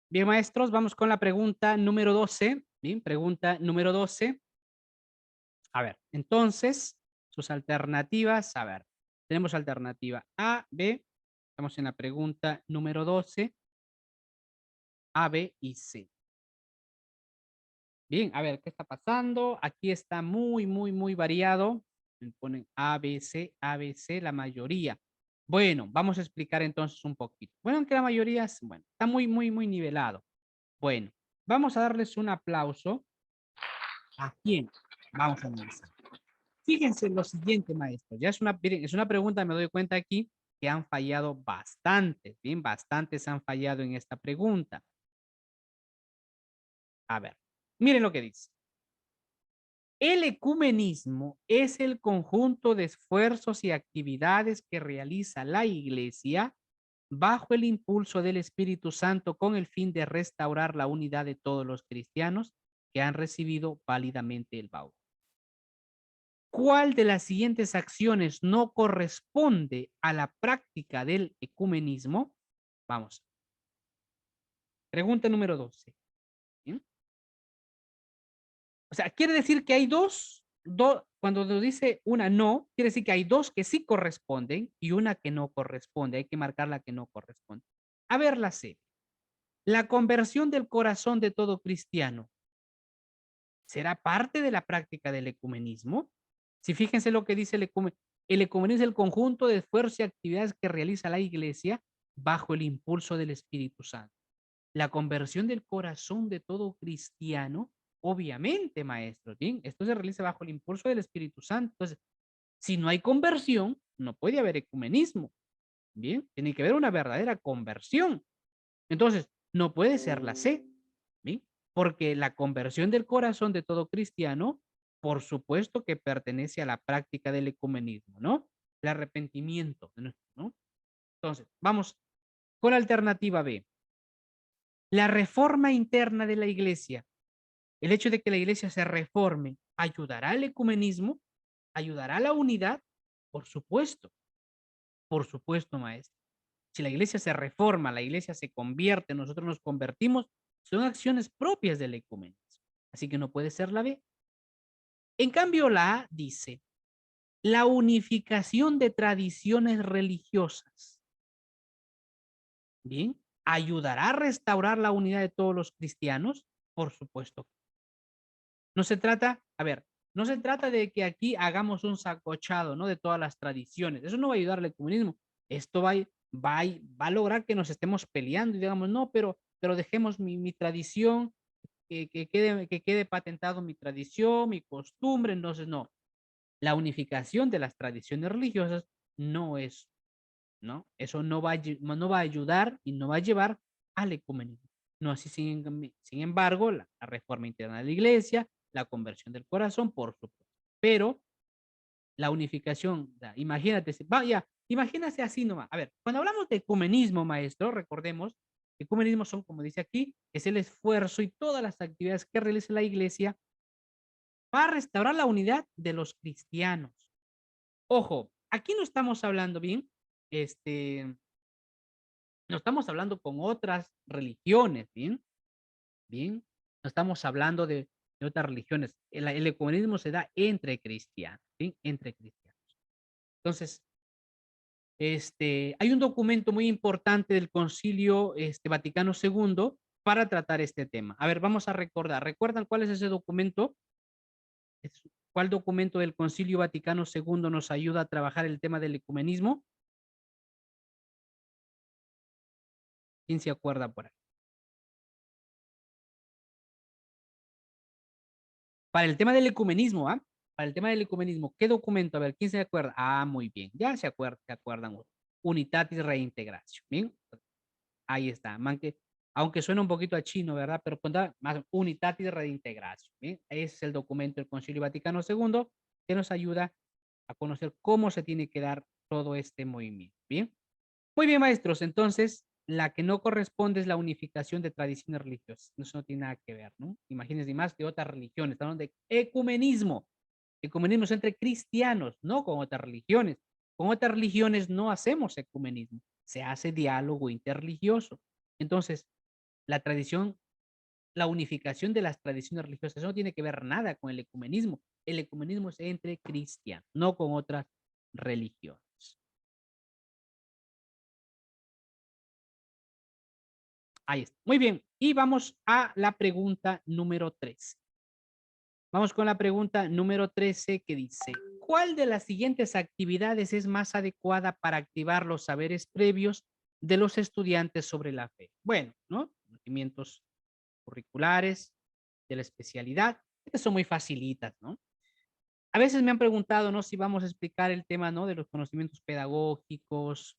Bien, maestros, vamos con la pregunta número 12. Bien, pregunta número 12. A ver, entonces, sus alternativas, a ver, tenemos alternativa A, B, estamos en la pregunta número 12, A, B y C. Bien, a ver, ¿qué está pasando? Aquí está muy variado. Me ponen A, B, C, la mayoría. Bueno, vamos a explicar entonces un poquito. Bueno, aunque la mayoría bueno, está muy nivelado. Bueno, vamos a darles un aplauso. ¿A quién? Vamos a analizar. Fíjense lo siguiente, maestro. Ya miren, es una pregunta, me doy cuenta aquí, que han fallado bastantes, bien, bastantes han fallado en esta pregunta. A ver, miren lo que dice. El ecumenismo es el conjunto de esfuerzos y actividades que realiza la Iglesia bajo el impulso del Espíritu Santo con el fin de restaurar la unidad de todos los cristianos que han recibido válidamente el bautismo. ¿Cuál de las siguientes acciones no corresponde a la práctica del ecumenismo? Vamos. Pregunta número 12. ¿Bien? O sea, quiere decir que hay cuando nos dice una no, quiere decir que hay dos que sí corresponden y una que no corresponde. Hay que marcar la que no corresponde. A ver la C. La conversión del corazón de todo cristiano. ¿Será parte de la práctica del ecumenismo? Si fíjense lo que dice el ecumenismo es el conjunto de esfuerzos y actividades que realiza la iglesia bajo el impulso del Espíritu Santo. La conversión del corazón de todo cristiano, obviamente, maestro, ¿bien? Esto se realiza bajo el impulso del Espíritu Santo. Entonces, si no hay conversión, no puede haber ecumenismo, ¿bien? Tiene que haber una verdadera conversión. Entonces, no puede ser la C, ¿bien? Porque la conversión del corazón de todo cristiano, por supuesto que pertenece a la práctica del ecumenismo, ¿no? El arrepentimiento, ¿no? Entonces, vamos con la alternativa B. La reforma interna de la iglesia, el hecho de que la iglesia se reforme, ¿ayudará al ecumenismo? ¿Ayudará a la unidad? Por supuesto, maestro. Si la iglesia se reforma, la iglesia se convierte, nosotros nos convertimos, son acciones propias del ecumenismo. Así que no puede ser la B. En cambio, la A dice, la unificación de tradiciones religiosas. Bien, ¿ayudará a restaurar la unidad de todos los cristianos? Por supuesto. No se trata, a ver, no se trata de que aquí hagamos un sacochado, ¿no? De todas las tradiciones. Eso no va a ayudar al ecumenismo. Esto va a lograr que nos estemos peleando y digamos, no, pero dejemos mi tradición, que quede patentado mi tradición, mi costumbre. Entonces, no. La unificación de las tradiciones religiosas no es, ¿no? Eso no va a ayudar y no va a llevar al ecumenismo. No así, sin embargo, la reforma interna de la iglesia, la conversión del corazón, por supuesto. Pero la unificación, imagínate, vaya, imagínate así nomás. A ver, cuando hablamos de ecumenismo, maestro, recordemos, ecumenismo son, como dice aquí, es el esfuerzo y todas las actividades que realiza la iglesia para restaurar la unidad de los cristianos. Ojo, aquí no estamos hablando bien, no estamos hablando con otras religiones, ¿bien? Bien, no estamos hablando de otras religiones. El ecumenismo se da entre cristianos, ¿sí? Entre cristianos. Entonces, hay un documento muy importante del Concilio Vaticano II para tratar este tema. A ver, vamos a recordar. ¿Recuerdan cuál es ese documento? ¿Cuál documento del Concilio Vaticano II nos ayuda a trabajar el tema del ecumenismo? ¿Quién se acuerda por ahí? Para el tema del ecumenismo, ¿ah? Para el tema del ecumenismo, ¿qué documento? A ver, ¿quién se acuerda? Ah, muy bien, ya se acuerdan. Unitatis Reintegratio, ¿bien? Ahí está, aunque suena un poquito a chino, ¿verdad? Pero más Unitatis Reintegratio, ¿bien? Ese es el documento del Concilio Vaticano II que nos ayuda a conocer cómo se tiene que dar todo este movimiento, ¿bien? Muy bien, maestros, entonces la que no corresponde es la unificación de tradiciones religiosas. Eso no tiene nada que ver, ¿no? Imagínense más que otras religiones, estamos de ecumenismo. Ecumenismo es entre cristianos, no con otras religiones. Con otras religiones no hacemos ecumenismo, se hace diálogo interreligioso. Entonces, La tradición, la unificación de las tradiciones religiosas, eso no tiene que ver nada con el ecumenismo. El ecumenismo es entre cristianos, no con otras religiones. Ahí está. Muy bien. Y vamos a la pregunta número 3. Vamos con la pregunta número 13 que dice, ¿cuál de las siguientes actividades es más adecuada para activar los saberes previos de los estudiantes sobre la fe? Bueno, ¿no? Conocimientos curriculares, de la especialidad. Estas son muy facilitas, ¿no? A veces me han preguntado, ¿no? Si vamos a explicar el tema, ¿no? De los conocimientos pedagógicos.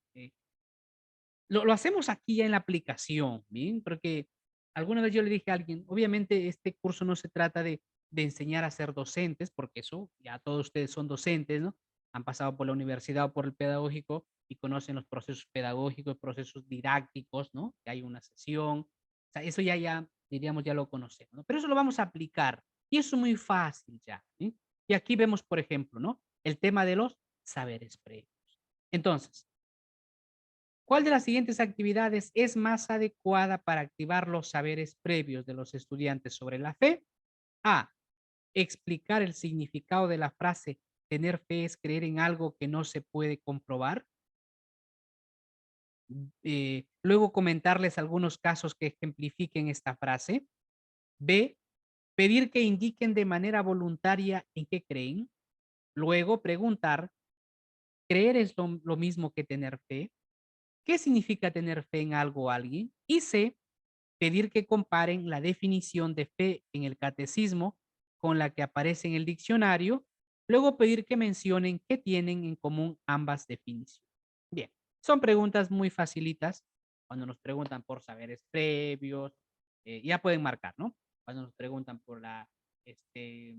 Lo hacemos aquí ya en la aplicación, ¿bien? Porque alguna vez yo le dije a alguien, obviamente este curso no se trata de enseñar a ser docentes, porque eso ya todos ustedes son docentes, ¿no? Han pasado por la universidad o por el pedagógico y conocen los procesos pedagógicos, procesos didácticos, ¿no? Que hay una sesión. O sea, eso ya, diríamos, ya lo conocemos, ¿no? Pero eso lo vamos a aplicar y eso es muy fácil ya, ¿sí? Y aquí vemos, por ejemplo, ¿no? El tema de los saberes previos. Entonces, ¿cuál de las siguientes actividades es más adecuada para activar los saberes previos de los estudiantes sobre la fe? A. Explicar el significado de la frase tener fe es creer en algo que no se puede comprobar. Luego comentarles algunos casos que ejemplifiquen esta frase. B. Pedir que indiquen de manera voluntaria en qué creen. Luego preguntar, ¿creer es lo mismo que tener fe? ¿Qué significa tener fe en algo o alguien? Y C, pedir que comparen la definición de fe en el catecismo con la que aparece en el diccionario, luego pedir que mencionen qué tienen en común ambas definiciones. Bien, son preguntas muy facilitas. Cuando nos preguntan por saberes previos, ya pueden marcar, ¿no? Cuando nos preguntan por la, este,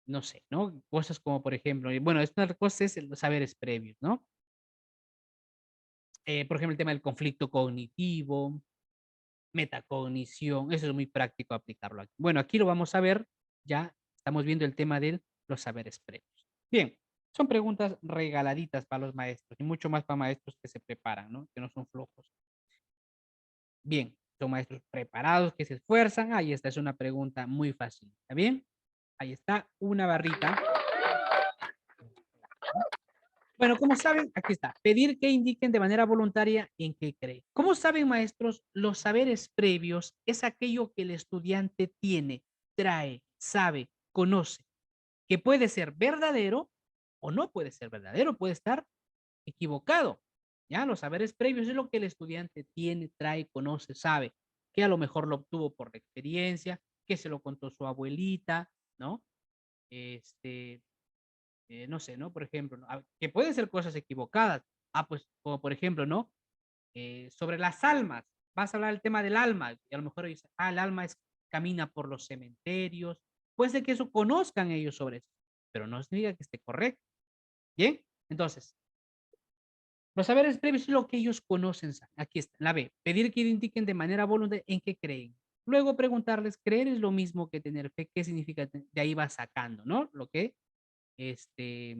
no sé, ¿no? Cosas como, por ejemplo, bueno, esta cosa es los saberes previos, ¿no? Por ejemplo, el tema del conflicto cognitivo, metacognición, eso es muy práctico aplicarlo aquí. Bueno, aquí lo vamos a ver, ya estamos viendo el tema de los saberes previos. Bien, son preguntas regaladitas para los maestros y mucho más para maestros que se preparan, ¿no? Que no son flojos. Bien, son maestros preparados que se esfuerzan. Ahí está, es una pregunta muy fácil. ¿Está bien? Ahí está, una barrita. Bueno, como saben, aquí está, pedir que indiquen de manera voluntaria en qué creen. Como saben, maestros, los saberes previos es aquello que el estudiante tiene, trae, sabe, conoce, que puede ser verdadero o no puede ser verdadero, puede estar equivocado. Ya, los saberes previos es lo que el estudiante tiene, trae, conoce, sabe, que a lo mejor lo obtuvo por la experiencia, que se lo contó su abuelita, ¿no? Este, no sé, ¿no? Por ejemplo, ¿no? Que pueden ser cosas equivocadas. Pues como por ejemplo, ¿no? Sobre las almas. Vas a hablar del tema del alma y a lo mejor dices, el alma camina por los cementerios. Puede ser que eso conozcan ellos sobre eso, pero no significa que esté correcto. Bien, entonces, los saberes previos es lo que ellos conocen. Aquí está, la B. Pedir que indiquen de manera voluntaria en qué creen. Luego preguntarles, ¿creer es lo mismo que tener fe? ¿Qué significa? De ahí va sacando, ¿no? Lo que este,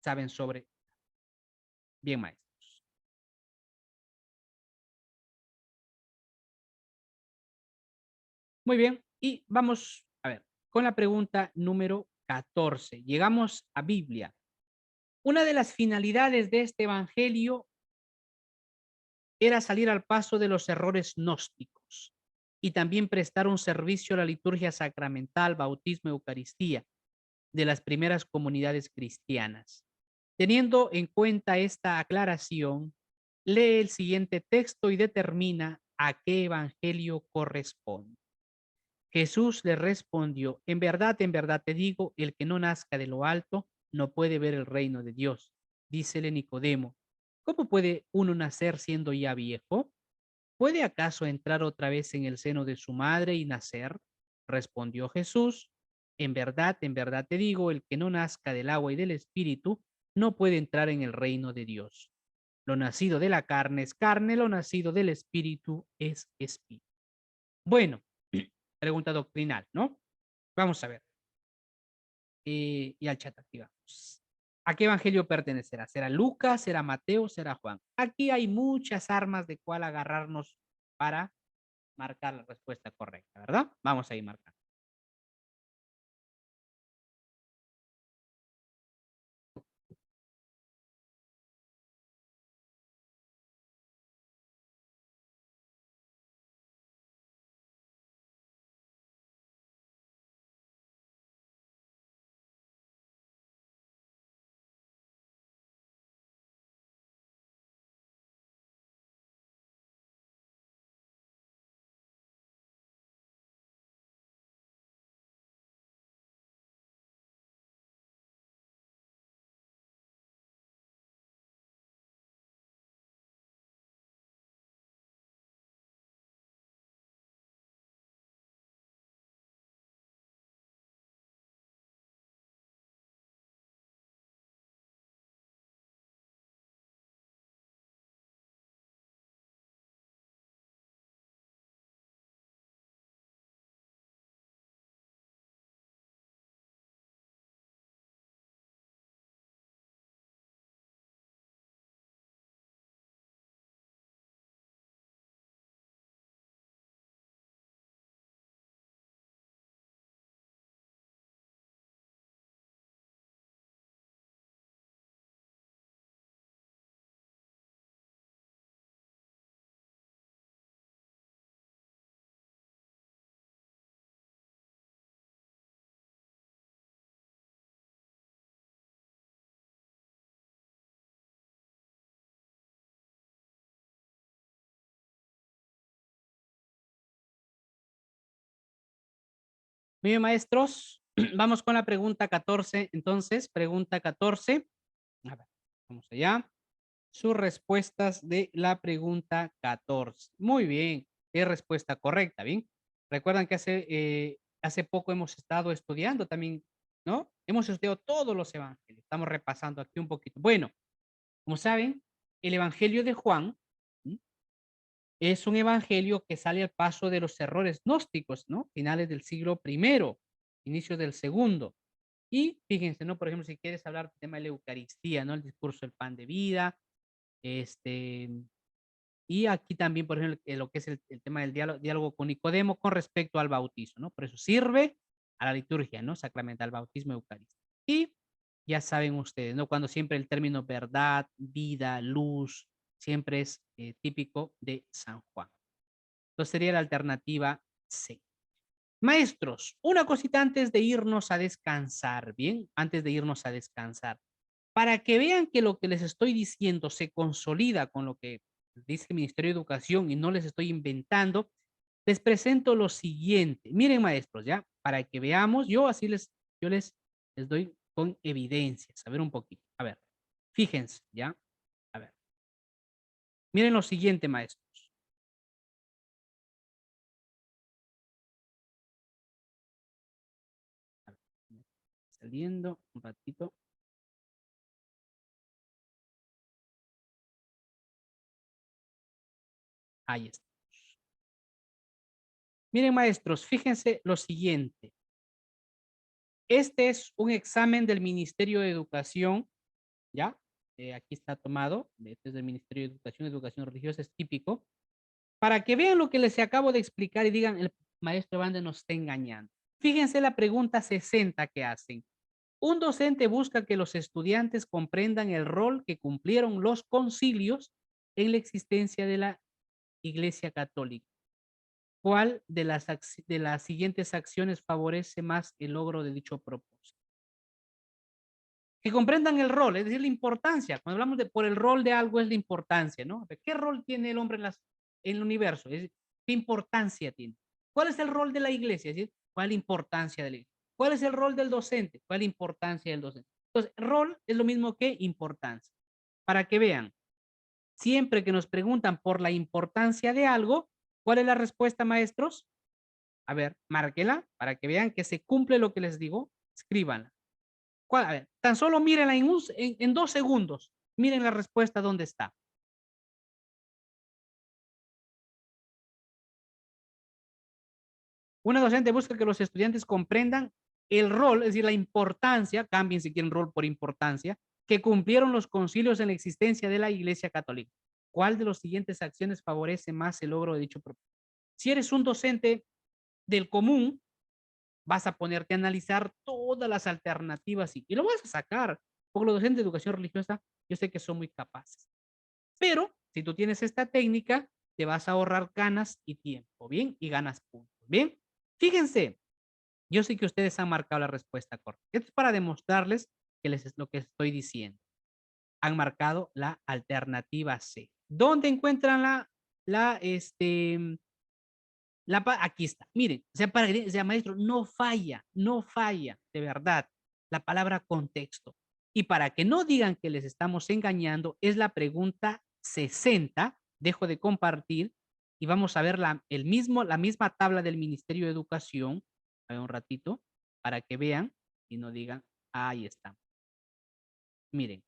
saben sobre. Bien, maestros. Muy bien. Y vamos, a ver, con la pregunta número 14. Llegamos a Biblia. Una de las finalidades de este evangelio era salir al paso de los errores gnósticos y también prestar un servicio a la liturgia sacramental, bautismo, Eucaristía de las primeras comunidades cristianas. Teniendo en cuenta esta aclaración, lee el siguiente texto y determina a qué evangelio corresponde. Jesús le respondió, en verdad te digo, el que no nazca de lo alto no puede ver el reino de Dios. Dícele Nicodemo, ¿cómo puede uno nacer siendo ya viejo? ¿Puede acaso entrar otra vez en el seno de su madre y nacer? Respondió Jesús, en verdad te digo, el que no nazca del agua y del espíritu no puede entrar en el reino de Dios. Lo nacido de la carne es carne, lo nacido del espíritu es espíritu. Bueno, pregunta doctrinal, ¿no? Vamos a ver. Y al chat activamos. ¿A qué evangelio pertenecerá? ¿Será Lucas? ¿Será Mateo? ¿Será Juan? Aquí hay muchas armas de cuál agarrarnos para marcar la respuesta correcta, ¿verdad? Vamos a ir marcando. Muy bien, maestros. Vamos con la pregunta 14. Entonces, pregunta 14. A ver, vamos allá. Sus respuestas de la pregunta 14. Muy bien, es respuesta correcta, ¿bien? Recuerdan que hace poco hemos estado estudiando también, ¿no? Hemos estudiado todos los evangelios. Estamos repasando aquí un poquito. Bueno, como saben, el evangelio de Juan, ¿sí?, es un evangelio que sale al paso de los errores gnósticos, ¿no? Finales del siglo I, inicio del segundo. Y fíjense, ¿no? Por ejemplo, si quieres hablar del tema de la Eucaristía, ¿no? El discurso del pan de vida, este, y aquí también, por ejemplo, lo que es el tema del diálogo con Nicodemo con respecto al bautizo, ¿no? Por eso sirve a la liturgia, ¿no? Sacramental, bautismo, eucarístico. Y ya saben ustedes, ¿no? Cuando siempre el término verdad, vida, luz, siempre es típico de San Juan. Entonces sería la alternativa C. Maestros, una cosita antes de irnos a descansar, ¿bien? Antes de irnos a descansar. Para que vean que lo que les estoy diciendo se consolida con lo que dice el Ministerio de Educación y no les estoy inventando, les presento lo siguiente. Miren, maestros, ya, para que veamos, yo les doy con evidencias. A ver un poquito. A ver, fíjense, ya. A ver. Miren lo siguiente, maestros. A ver, saliendo un ratito. Ahí está. Miren, maestros, fíjense lo siguiente. Este es un examen del Ministerio de Educación, ¿ya? Aquí está tomado, este es del Ministerio de Educación, Educación Religiosa, es típico, para que vean lo que les acabo de explicar y digan, el maestro Bande nos está engañando. Fíjense la pregunta 60 que hacen. Un docente busca que los estudiantes comprendan el rol que cumplieron los concilios en la existencia de la Iglesia Católica. ¿Cuál de las siguientes acciones favorece más el logro de dicho propósito? Que comprendan el rol, es decir, la importancia. Cuando hablamos de por el rol de algo es la importancia, ¿no? ¿Qué rol tiene el hombre en el universo? Es decir, ¿qué importancia tiene? ¿Cuál es el rol de la iglesia? Es decir, ¿cuál es la importancia de la iglesia? ¿Cuál es el rol del docente? ¿Cuál es la importancia del docente? Entonces, rol es lo mismo que importancia. Para que vean, siempre que nos preguntan por la importancia de algo, ¿cuál es la respuesta, maestros? A ver, márquela para que vean que se cumple lo que les digo. Escríbanla. A ver, tan solo mírenla en 2 segundos. Miren la respuesta dónde está. Una docente busca que los estudiantes comprendan el rol, es decir, la importancia, cambien si quieren rol por importancia, que cumplieron los concilios en la existencia de la Iglesia Católica. ¿Cuál de las siguientes acciones favorece más el logro de dicho propósito? Si eres un docente del común, vas a ponerte a analizar todas las alternativas y lo vas a sacar, porque los docentes de educación religiosa, yo sé que son muy capaces. Pero si tú tienes esta técnica, te vas a ahorrar ganas y tiempo, ¿bien? Y ganas puntos, ¿bien? Fíjense, yo sé que ustedes han marcado la respuesta correcta. Esto es para demostrarles que les es lo que estoy diciendo. Han marcado la alternativa C. ¿Dónde encuentran aquí está? Miren, o sea, maestro, no falla, no falla, de verdad, la palabra contexto. Y para que no digan que les estamos engañando, es la pregunta 60. Dejo de compartir y vamos a ver la misma tabla del Ministerio de Educación. A ver un ratito, para que vean y no digan, ahí está. Miren,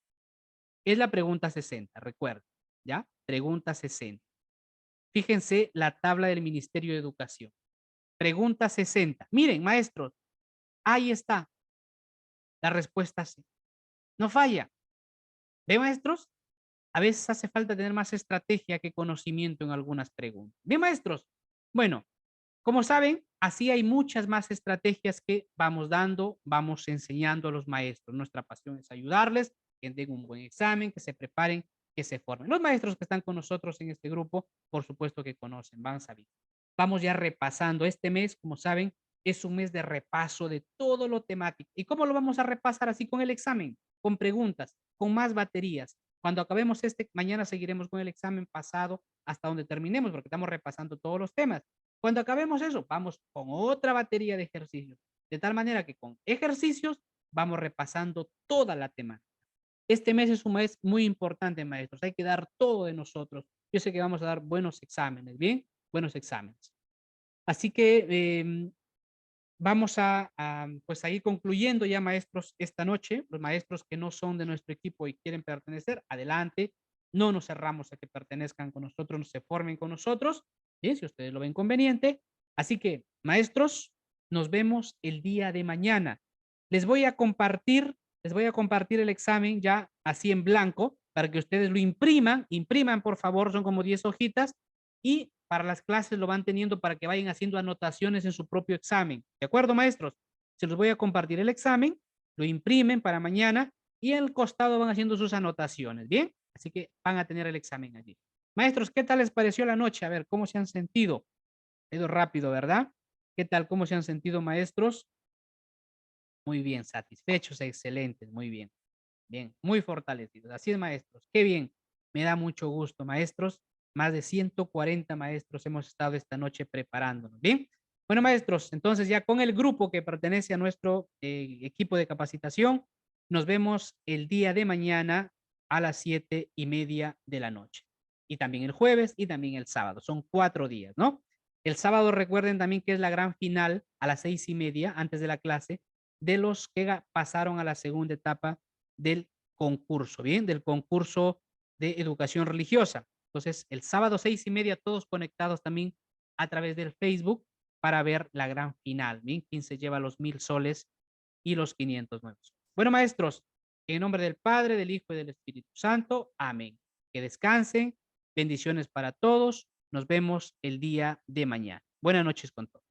es la pregunta 60, recuerden, ¿ya? Pregunta 60. Fíjense la tabla del Ministerio de Educación. Pregunta 60. Miren, maestros, ahí está la respuesta C. No falla. ¿Ve, maestros? A veces hace falta tener más estrategia que conocimiento en algunas preguntas. Bien, maestros. Bueno, como saben, así hay muchas más estrategias que vamos dando, vamos enseñando a los maestros. Nuestra pasión es ayudarles, que den un buen examen, que se preparen, que se formen. Los maestros que están con nosotros en este grupo, por supuesto que conocen, van sabiendo. Vamos ya repasando. Este mes, como saben, es un mes de repaso de todo lo temático. ¿Y cómo lo vamos a repasar? Así con el examen, con preguntas, con más baterías. Cuando acabemos mañana seguiremos con el examen pasado hasta donde terminemos, porque estamos repasando todos los temas. Cuando acabemos eso, vamos con otra batería de ejercicios. De tal manera que con ejercicios vamos repasando toda la temática. Este mes es un mes muy importante, maestros. Hay que dar todo de nosotros. Yo sé que vamos a dar buenos exámenes, ¿bien? Buenos exámenes. Así que vamos pues a ir concluyendo ya, maestros, esta noche. Los maestros que no son de nuestro equipo y quieren pertenecer, adelante. No nos cerramos a que pertenezcan con nosotros, no se formen con nosotros. Bien, si ustedes lo ven conveniente. Así que, maestros, nos vemos el día de mañana. Les voy a compartir el examen ya así en blanco para que ustedes lo impriman por favor, son como 10 hojitas y para las clases lo van teniendo para que vayan haciendo anotaciones en su propio examen. ¿De acuerdo, maestros? Se los voy a compartir el examen, lo imprimen para mañana y al costado van haciendo sus anotaciones, ¿bien? Así que van a tener el examen allí. Maestros, ¿qué tal les pareció la noche? A ver, ¿cómo se han sentido? Ha ido rápido, ¿verdad? ¿Qué tal? ¿Cómo se han sentido, maestros? Muy bien, satisfechos, excelentes, muy bien. Bien, muy fortalecidos. Así es, maestros. Qué bien. Me da mucho gusto, maestros. Más de 140 maestros hemos estado esta noche preparándonos. Bien. Bueno, maestros, entonces ya con el grupo que pertenece a nuestro equipo de capacitación, nos vemos el día de mañana a las 7:30 de la noche. Y también el jueves y también el sábado. Son 4 días, ¿no? El sábado recuerden también que es la gran final a las 6:30 antes de la clase de los que pasaron a la segunda etapa del concurso, ¿bien? Del concurso de educación religiosa. Entonces, el sábado 6:30, todos conectados también a través del Facebook para ver la gran final, ¿bien? ¿Quién se lleva los 1000 soles y los 500 nuevos? Bueno, maestros, en nombre del Padre, del Hijo y del Espíritu Santo, amén. Que descansen, bendiciones para todos. Nos vemos el día de mañana. Buenas noches con todos.